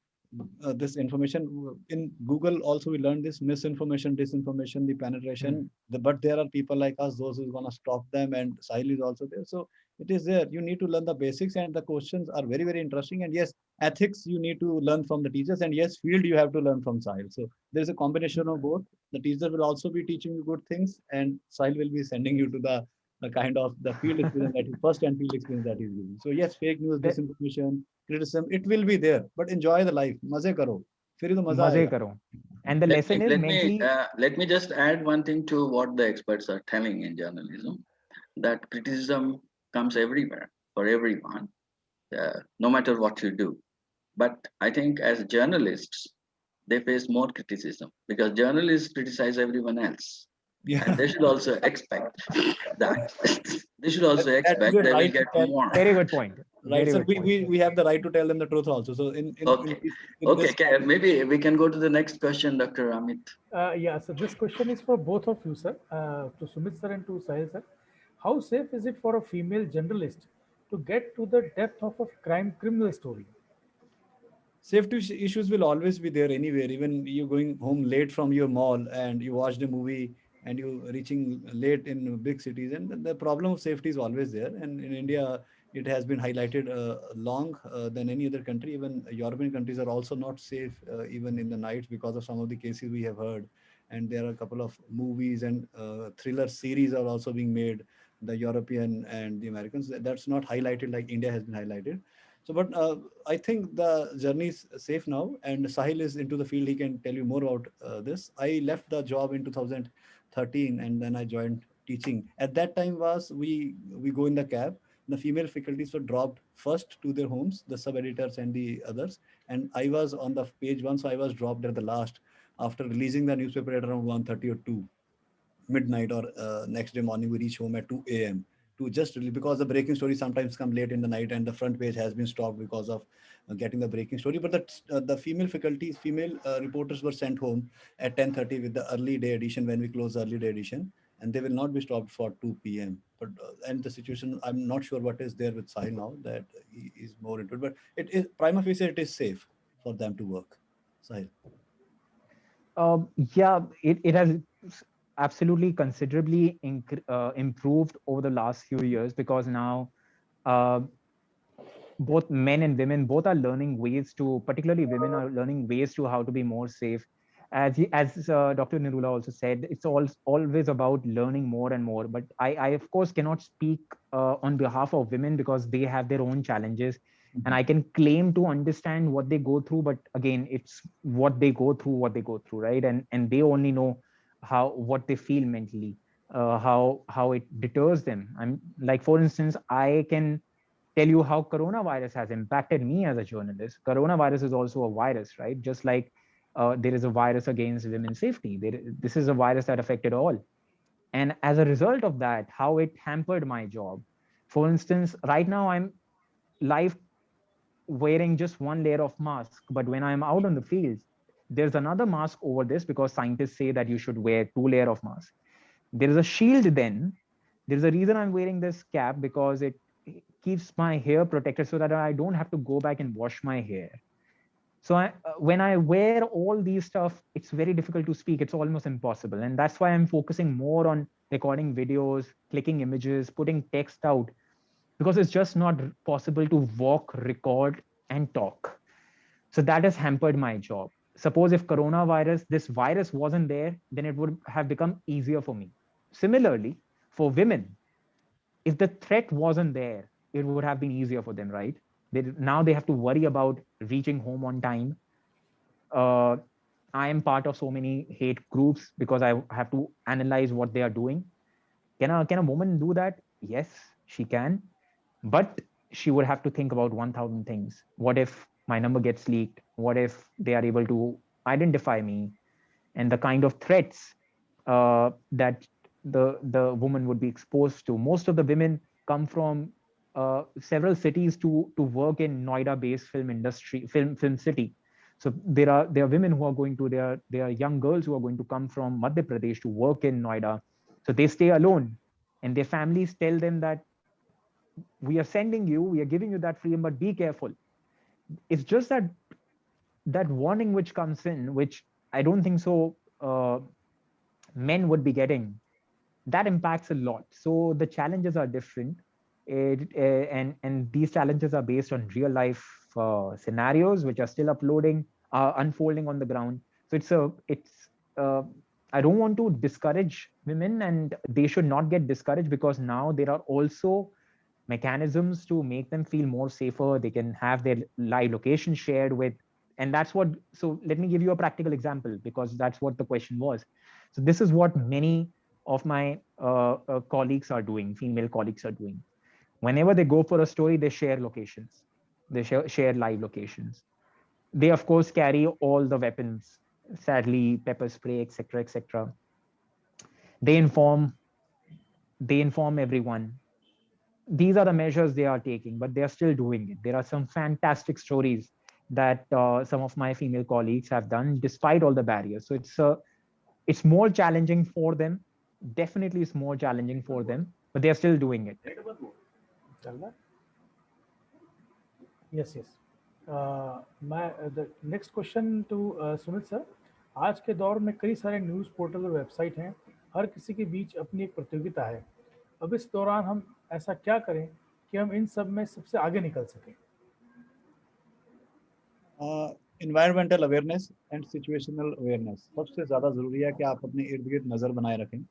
this information. In Google also we learned this misinformation, disinformation, the penetration, but there are people like us, those who are going to stop them, and Sahil is also there. So it is there. You need to learn the basics, and the questions are very, very interesting. And yes, ethics you need to learn from the teachers, and yes, field you have to learn from Sahil. So there's a combination of both. The teacher will also be teaching you good things, and Sahil will be sending you to the kind of the field experience that is first and field experience that is giving. So yes, fake news, disinformation, criticism, it will be there, but enjoy the life. Maze karo. Maze karo. And the lesson is mentally. Let me just add one thing to what the experts are telling in journalism, that criticism comes everywhere for everyone, no matter what you do. But I think as journalists, they face more criticism because journalists criticize everyone else. Yeah. And they should also expect that. They should also expect they will get more. Very good point. Right. So we have the right to tell them the truth also. So okay. Maybe we can go to the next question, Dr. Amit. Yeah. So this question is for both of you, sir, to Sumit sir and to Sahil sir. How safe is it for a female journalist to get to the depth of a criminal story? Safety issues will always be there anywhere. Even you're going home late from your mall and you watched a movie and you reaching late in big cities, and the problem of safety is always there. And in India, it has been highlighted long than any other country. Even European countries are also not safe even in the nights because of some of the cases we have heard. And there are a couple of movies and thriller series are also being made, the European and the Americans. That's not highlighted like India has been highlighted. So, but I think the journey is safe now, and Sahil is into the field. He can tell you more about this. I left the job in 2013, and then I joined teaching. At that time was we go in the cab. The female faculties were dropped first to their homes, the sub-editors and the others. And I was on the page one, so I was dropped at the last after releasing the newspaper at around 1:30 or 2 midnight, or next day morning we reach home at 2 a.m. to just really, because the breaking story sometimes come late in the night and the front page has been stopped because of getting the breaking story. But the female reporters were sent home at 10:30 with the early day edition when we close the early day edition, and they will not be stopped for 2 p.m. But and the situation, I'm not sure what is there with Sahil now, that he is more into it, but it is prima facie it is safe for them to work. Sahil. Yeah, it has absolutely considerably improved over the last few years, because now both men and women both are learning ways to, particularly women are learning ways to how to be more safe. As Dr. Nirula also said, it's always about learning more and more. But I of course cannot speak on behalf of women, because they have their own challenges, and I can claim to understand what they go through. But again, it's what they go through, right? And they only know what they feel mentally, how it deters them. I'm like, for instance, I can tell you how coronavirus has impacted me as a journalist. Coronavirus is also a virus, right? Just like there is a virus against women's safety. This is a virus that affected all. And as a result of that, how it hampered my job. For instance, right now I'm live wearing just one layer of mask, but when I'm out on the fields, there's another mask over this because scientists say that you should wear two layer of mask. There is a shield then. There's a reason I'm wearing this cap because it keeps my hair protected so that I don't have to go back and wash my hair. So when I wear all these stuff, it's very difficult to speak. It's almost impossible. And that's why I'm focusing more on recording videos, clicking images, putting text out, because it's just not possible to walk, record, and talk. So that has hampered my job. Suppose if this virus wasn't there, then it would have become easier for me. Similarly, for women, if the threat wasn't there, it would have been easier for them, right? Now they have to worry about reaching home on time. I am part of so many hate groups because I have to analyze what they are doing. Can a woman do that? Yes, she can, but she would have to think about 1,000 things. What if my number gets leaked? What if they are able to identify me? And the kind of threats that the woman would be exposed to. Most of the women come from several cities to work in Noida-based film industry, film city. So there are women who are going to there are young girls who are going to come from Madhya Pradesh to work in Noida. So they stay alone, and their families tell them that we are sending you, we are giving you that freedom, but be careful. It's just that warning which comes in, which I don't think so men would be getting, that impacts a lot. So the challenges are different, and these challenges are based on real life scenarios which are still unfolding on the ground. So it's I don't want to discourage women, and they should not get discouraged, because now there are also mechanisms to make them feel more safer. They can have their live location shared with, and that's what. So let me give you a practical example, because that's what the question was. So this is what many of my colleagues are doing, female colleagues are doing. Whenever they go for a story, they share locations, they share live locations. They of course carry all the weapons, sadly, pepper spray, etc., etc. They inform everyone. These are the measures they are taking, but they are still doing it. There are some fantastic stories that some of my female colleagues have done despite all the barriers. So it's more challenging for them. Definitely it's more challenging for them, but they are still doing it. Yes, yes. The next question to Sumit sir. आज के दौर में कई सारे news portal और website हैं. हर किसी के बीच अपनी एक प्रतियोगिता है. अब इस दौरान हम ऐसा क्या करें कि हम इन सब में सबसे आगे निकल सकें? Environmental awareness and situational awareness सबसे ज़्यादा ज़रूरी है कि आप अपने इर्द गिर्द नज़र बनाए रखें,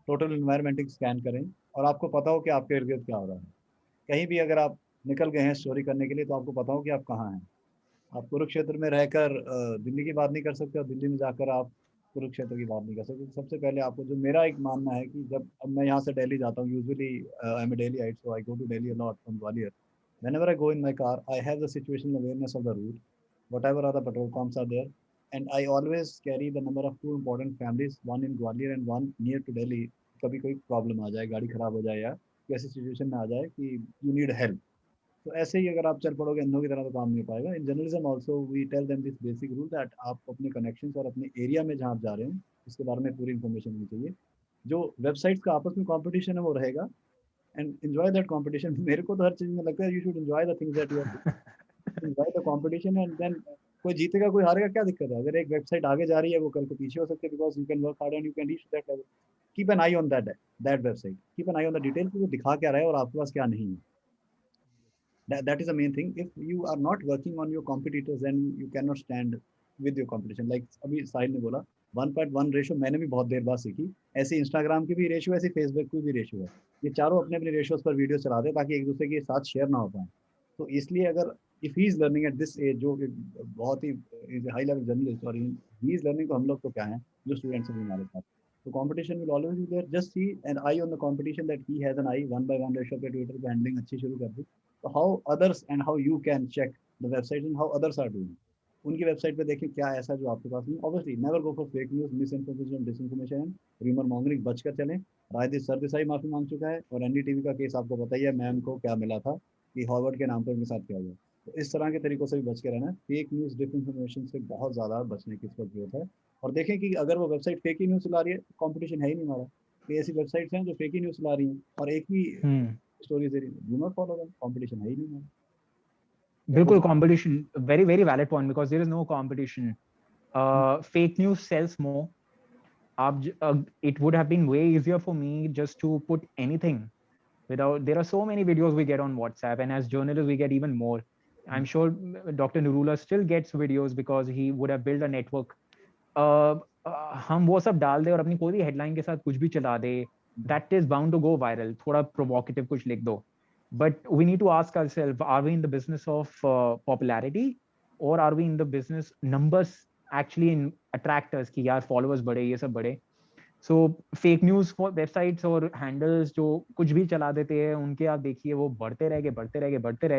टोटल इन्वायरमेंटिक स्कैन करें और आपको पता हो कि आपके इर्द गिर्द क्या हो रहा है. कहीं भी अगर आप निकल गए हैं स्टोरी करने के लिए तो आपको पता हो कि आप कहाँ हैं. आप कुरुक्षेत्र में रहकर दिल्ली की बात नहीं कर सकते और दिल्ली में जाकर आप कुरुक्षेत्र की बात नहीं कर सकते. सबसे पहले आपको, जो मेरा एक मानना है कि जब अब मैं यहाँ से दिल्ली जाता हूँ, usually I am Delhiite, so I go to Delhi a lot from Gwalior. whenever I go in my car, I have the situational awareness of the route, whatever other petrol pumps are there, and I always carry the number of two important families, one in Gwalior and one near to Delhi. कभी कोई problem आ जाए, गाड़ी खराब हो जाए या ऐसी situation में आ जाए कि यू नीड हेल्प, तो ऐसे ही अगर आप चल पड़ोगे अंधों की तरह तो काम नहीं हो पाएगा. In journalism also we tell them this basic rule that आप अपने कनेक्शंस और अपने एरिया में जहाँ आप जा रहे हैं उसके बारे में पूरी इन्फॉर्मेशन होनी चाहिए. जो वेबसाइट्स का आपस में कंपटीशन है वो रहेगा, एंड एंजॉय दैट कंपटीशन. मेरे को तो हर चीज में लगता है you should enjoy the things that you are, enjoy the competition, and then कोई जीतेगा कोई हारेगा क्या दिक्कत है. अगर एक वेबसाइट आगे जा रही है वो कल को पीछे हो सकती है, because you can work hard and you can reach that level. Keep an I on that website, keep an I on the detail कि वो दिखा क्या रहा है और आपके पास क्या नहीं है. That is the main thing. If you are not working on your competitors, then you cannot stand with your competition. Like अभी साहिल ने बोला 1.1 रेशो, मैंने भी बहुत देर बाद सीखी. ऐसे इंस्टाग्राम की भी रेशो, ऐसे फेसबुक की भी रेशो है. ये चारों अपने अपने रेशोज पर वीडियो चला दे ताकि एक दूसरे के साथ शेयर ना हो पाए. तो इसलिए अगर if he is learning at this age, जो बहुत ही हाई लेवल जर्नलिस्ट, और ही इज लर्निंग, तो हम लोग तो क्या है, जो students हैं हमारे साथ. So competition will always be there. Just see an eye on the competition that he has an eye. One by one ratio पे Twitter पे handling अच्छी शुरू कर दी. So how others and how you can check the website and how others are doing. उनकी website पे देखें क्या ऐसा जो आपके पास नहीं. Obviously never go for fake news, misinformation, disinformation and rumor mongering. बच कर चलें. राजदीप सरदेसाई माफी मांग चुका है और एनडीटीवी का केस आपको पता ही है, मैम को क्या मिला था कि हार्वर्ड के नाम पर उनके साथ क्या हुआ. तो इस तरह के तरीकों से भी बच के रहना. फेक न्यूज़ डिसइंफॉर्मेशन से बहुत ज़्यादा बचने की इस वक्त जरूरत है. और देखें कि अगर वो वेबसाइट फेक ही न्यूज़ चला रही है, कंपटीशन है ही नहीं हमारा. कई ऐसी वेबसाइट्स हैं जो फेक ही न्यूज़ चला रही हैं और एक ही स्टोरी दे रही है. Do not follow them. Competition है ही नहीं हमारा. बिल्कुल competition, very very valid point, because there is no competition. Fake news sells more. It would have been way easier for me just to put anything without. There are so many videos we get on WhatsApp, and as journalists we get even more. I'm sure Dr. Nurullah still gets videos because he would have built a network. हम वो सब डाल दे और अपनी कोई भी headline के साथ कुछ भी चला दे, that is bound to go viral. थोड़ा provocative कुछ लिख दो. But we need to ask ourselves, are we in the business of popularity, or are we in the business numbers actually in attract us कि यार followers बढ़े, ये सब बढ़े. So fake news websites और handles जो कुछ भी चला देते हैं, उनके आप देखिए वो बढ़ते रह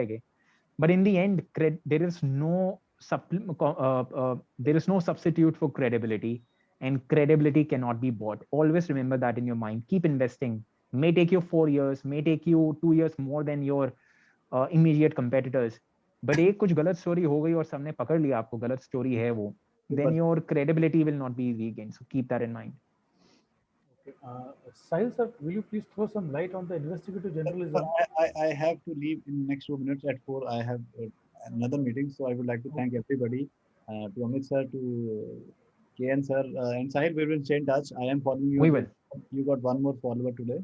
गए. But in the end, there is no substitute for credibility, and credibility cannot be bought. Always remember that in your mind. Keep investing. May take you 4 years, may take you 2 years more than your immediate competitors. But एक कुछ गलत story हो गई और सबने पकड़ लिया आपको गलत story है वो, then your credibility will not be regained. So keep that in mind. Sahil sir, will you please throw some light on the investigative journalism? I have to leave in next 2 minutes. At 4 I have another meeting, so I would like to thank everybody, to Amit sir, to KN sir, and Sahil. We will stay in touch. I am following you. We will. You got one more follower today.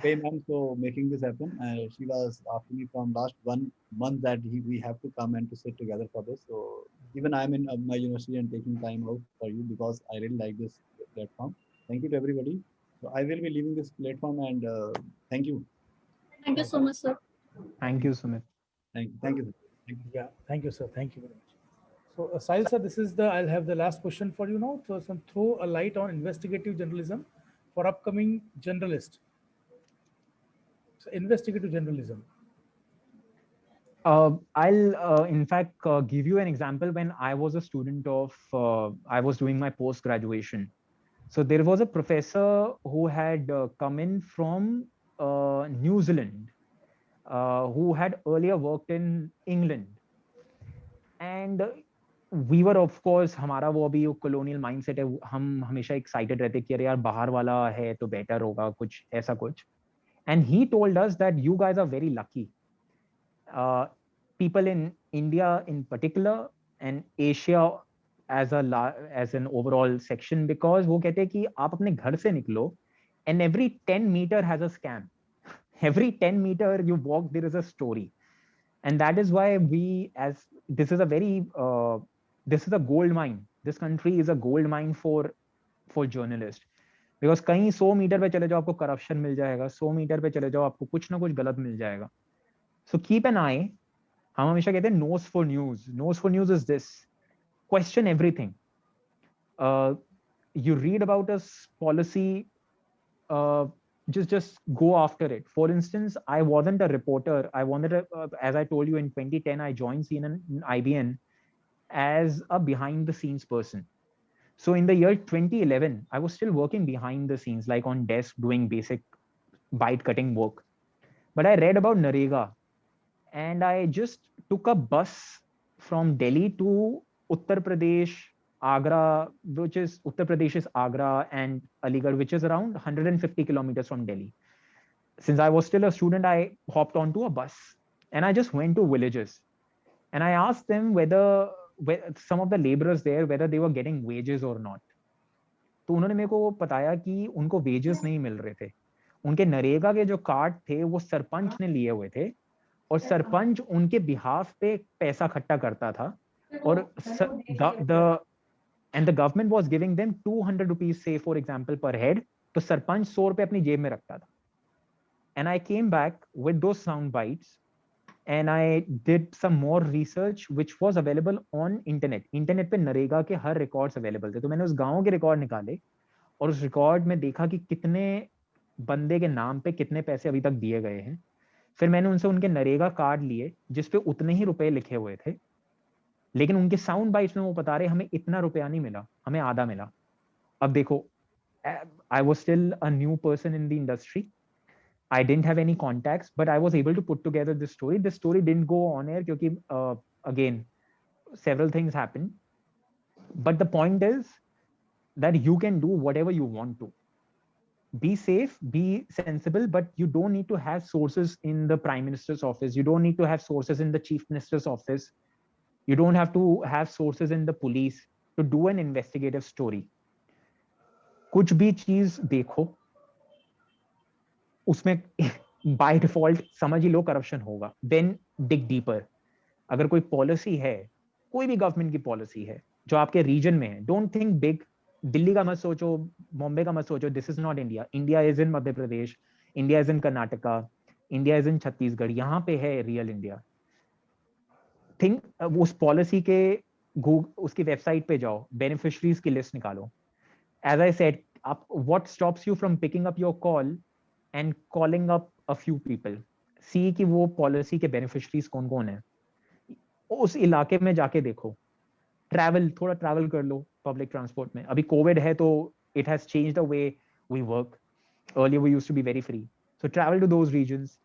Pay ma'am, so making this happen. She was asking me from last 1 month that we have to come and to sit together for this. So even I am in my university and taking time out for you because I really like this platform. Thank you to everybody. So I will be leaving this platform, and thank you. Thank you so much, sir. Thank you, Sumit. Thank you. Thank you. Thank you. Yeah, thank you, sir. Thank you very much. So, Sahil sir, this is I'll have the last question for you now. So, throw a light on investigative journalism for upcoming journalists. So, investigative journalism. I'll in fact give you an example. When I was a student of, I was doing my post-graduation. So there was a professor who had come in from New Zealand, who had earlier worked in England. And we were, of course, हमारा वो अभी colonial mindset है, हम हमेशा excited रहते कि अरे यार बाहर वाला है तो better होगा, कुछ ऐसा कुछ. And he told us that you guys are very lucky. People in India in particular and Asia as an overall section, because वो कहते हैं कि आप अपने घर से निकलो and every 10 meter has a scam. Every 10 meter you walk, there is a story. And that is why this is a gold mine. This country is a gold mine for journalists. Because कहीं 100 metre पे चले जाओ आपको corruption मिल जाएगा, 100 metre पे चले जाओ आपको कुछ ना कुछ गलत मिल जाएगा. So keep an eye. हम हमेशा कहते हैं nose for news. Nose for news is this. Question everything. You read about a policy, just go after it. For instance, I wasn't a reporter. I wanted as I told you, in 2010, I joined CNN IBN as a behind the scenes person. So in the year 2011, I was still working behind the scenes, like on desk doing basic bite cutting work. But I read about Narega, and I just took a bus from Delhi to Uttar Pradesh, Agra, which is Uttar Pradesh is Agra, and Aligarh, which is around 150 kilometers from Delhi. Since I was still a student, I hopped onto a bus and I just went to villages, and I asked them whether some of the laborers there, whether they were getting wages or not. तो उन्होंने मेरे को बताया कि उनको wages नहीं मिल रहे थे. उनके नरेगा के जो कार्ड थे वो सरपंच ने लिए हुए थे, और सरपंच उनके बिहाफ पे पैसा इकट्ठा करता था, और the government was giving them 200 rupees, say for example, per head. तो सरपंच 100 रुपए अपनी जेब में रखता था. And I came back with those sound bites and I did some more research which was available on internet. Internet पे नरेगा के हर records available थे, तो मैंने उस गांव के रिकॉर्ड निकाले और उस रिकॉर्ड में देखा कि कितने बंदे के नाम पे कितने पैसे अभी तक दिए गए हैं। फिर मैंने उनसे उनके नरेगा कार्ड लिए जिसपे उतने ही रुपए लिखे हुए थे, लेकिन उनके साउंड बाइट्स में वो बता रहे हमें इतना रुपया नहीं मिला, हमें आधा मिला। अब देखो, I was still a new person in the industry. I didn't have any contacts, but I was able to put together this story. This story didn't go on air because, again, several things happened. But the point is that you can do whatever you want to. Be safe, be sensible, but you don't need to have sources in the Prime Minister's office. You don't need to have sources in the Chief Minister's office. You don't have to have sources in the police to do an investigative story. कुछ भी चीज देखो उसमें by default समझ ही लो corruption होगा, then डिग deeper. अगर कोई policy है, कोई भी गवर्नमेंट की पॉलिसी है जो आपके रीजन में है, डोंट थिंक बिग। दिल्ली का मत सोचो, बॉम्बे का मत सोचो, this is not India. India is in Madhya Pradesh, India is in Karnataka, India is in Chhattisgarh, यहाँ पे है रियल इंडिया। थिंक उस पॉलिसी के उसकी वेबसाइट पे जाओ, बेनिफिशरीज की लिस्ट निकालो। एज आई सेड, आप what stops you from picking up your call and calling up a few people, see कि वो पॉलिसी के बेनिफिशरीज कौन कौन है, उस इलाके में जाके देखो। ट्रैवल, थोड़ा ट्रैवल कर लो पब्लिक ट्रांसपोर्ट में। अभी कोविड है तो it has changed the way we work, earlier we used to be very free, so travel to those regions,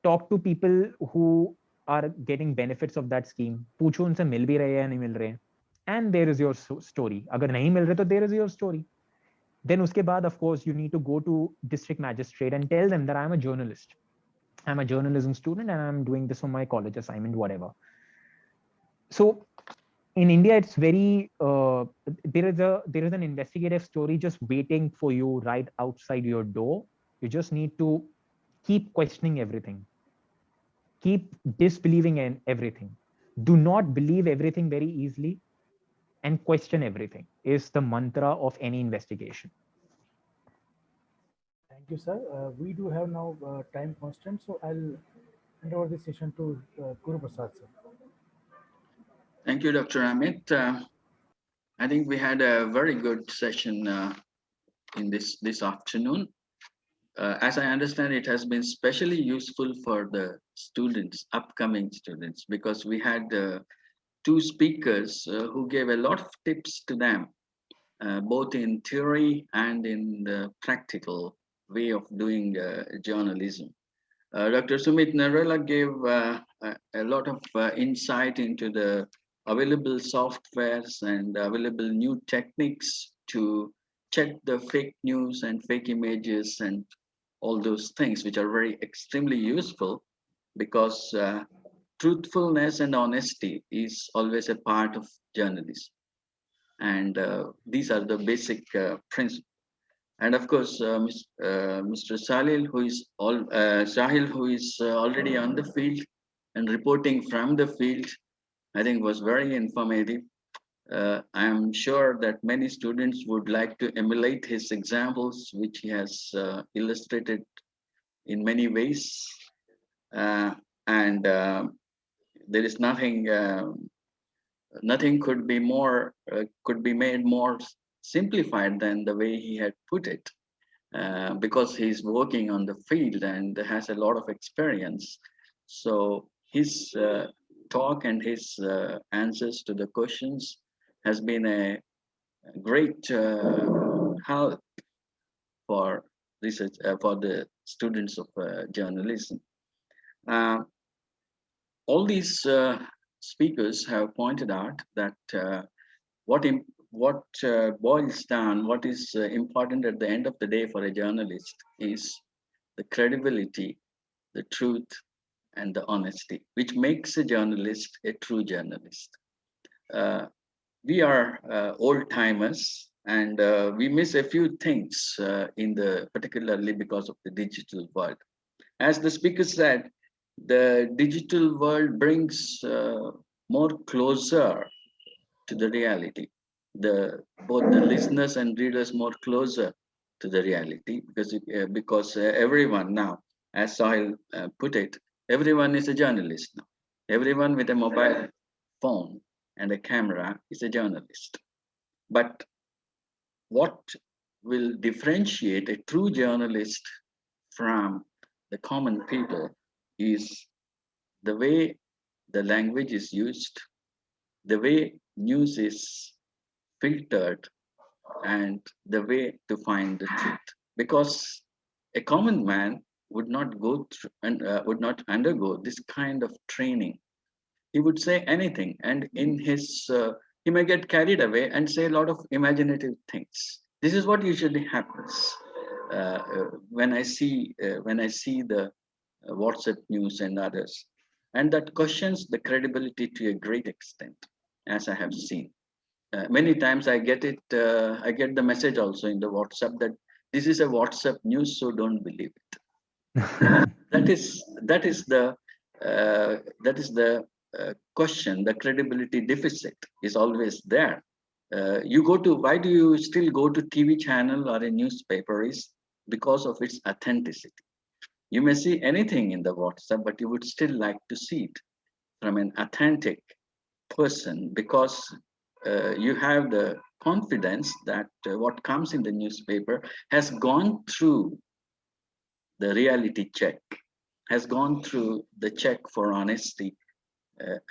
talk to people who are getting benefits of that scheme, पूछो उनसे मिल भी रहे हैं या नहीं मिल रहे हैं, and there is your story. अगर नहीं मिल रहे तो there is your story. Then uske baad, of course, you need to go to district magistrate and tell them that I'm a journalist. I'm a journalism student and I'm doing this for my college assignment, whatever. So in India, it's very, there is an investigative story just waiting for you right outside your door. You just need to keep questioning everything. Keep disbelieving in everything. Do not believe everything very easily, and question everything is the mantra of any investigation. Thank you, sir. We do have now time constraint, so I'll hand over the session to Guru Prasad, sir. Thank you, Dr. Amit. I think we had a very good session in this afternoon. As I understand, it has been specially useful for the students, upcoming students, because we had two speakers who gave a lot of tips to them, both in theory and in the practical way of doing journalism. Dr. Sumit Narela gave a lot of insight into the available softwares and available new techniques to check the fake news and fake images and all those things, which are very extremely useful, because truthfulness and honesty is always a part of journalism. And these are the basic principles. And of course, Mr. Sahil, who is already on the field and reporting from the field, I think was very informative. I am sure that many students would like to emulate his examples, which he has illustrated in many ways. And there is nothing could be made more simplified than the way he had put it, because he's working on the field and has a lot of experience. So his talk and his answers to the questions has been a great help for research for the students of journalism. All these speakers have pointed out that what boils down, what is important at the end of the day for a journalist is the credibility, the truth, and the honesty, which makes a journalist a true journalist. We are old timers, and we miss a few things particularly because of the digital world. As the speaker said, the digital world brings more closer to the reality, both the listeners and readers more closer to the reality, because everyone now, as Sahil put it, Everyone is a journalist now. Everyone with a mobile phone and a camera is a journalist. But what will differentiate a true journalist from the common people is the way the language is used, the way news is filtered, and the way to find the truth. Because a common man would not go through and would not undergo this kind of training. He would say anything, and in his he may get carried away and say a lot of imaginative things. This is what usually happens when I see the WhatsApp news and others, and that questions the credibility to a great extent, as I have seen. Many times I get it. I get the message also in the WhatsApp that this is a WhatsApp news, so don't believe it. that is the question. The credibility deficit is always there. Why do you still go to TV channel or a newspaper? Is because of its authenticity. You may see anything in the WhatsApp, but you would still like to see it from an authentic person, because you have the confidence that what comes in the newspaper has gone through the reality check, has gone through the check for honesty,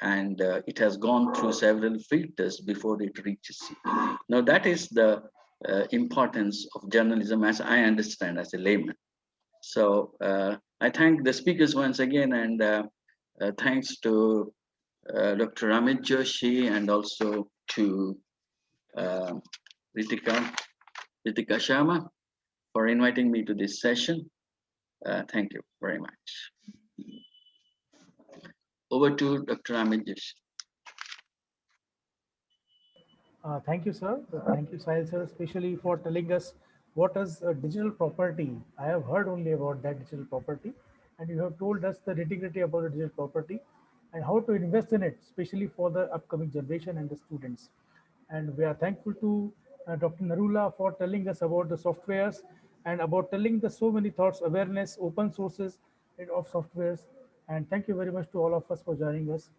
and it has gone through several filters before it reaches you. Now, that is the importance of journalism as I understand as a layman. So I thank the speakers once again, and thanks to Dr. Amit Joshi and also to Ritika Sharma for inviting me to this session. Thank you very much. Over to Dr. Amit Joshi. Thank you, sir. Thank you, Sahil sir, especially for telling us what is digital property. I have heard only about that digital property, and you have told us the nitty-gritty about the digital property and how to invest in it, especially for the upcoming generation and the students. And we are thankful to Dr. Narula for telling us about the softwares and about telling the so many thoughts, awareness, open sources of softwares. And thank you very much to all of us for joining us.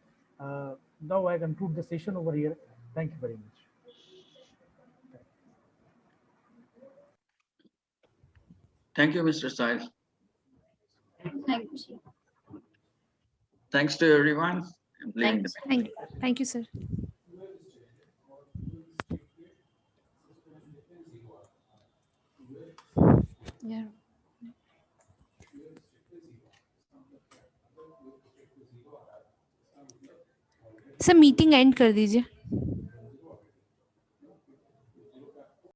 Now I conclude the session over here. Thank you very much. Thank you, Mr. Sahil. Thank you. Thanks to everyone. Thank you, sir. Yeah. Sir meeting and कर दीजिए.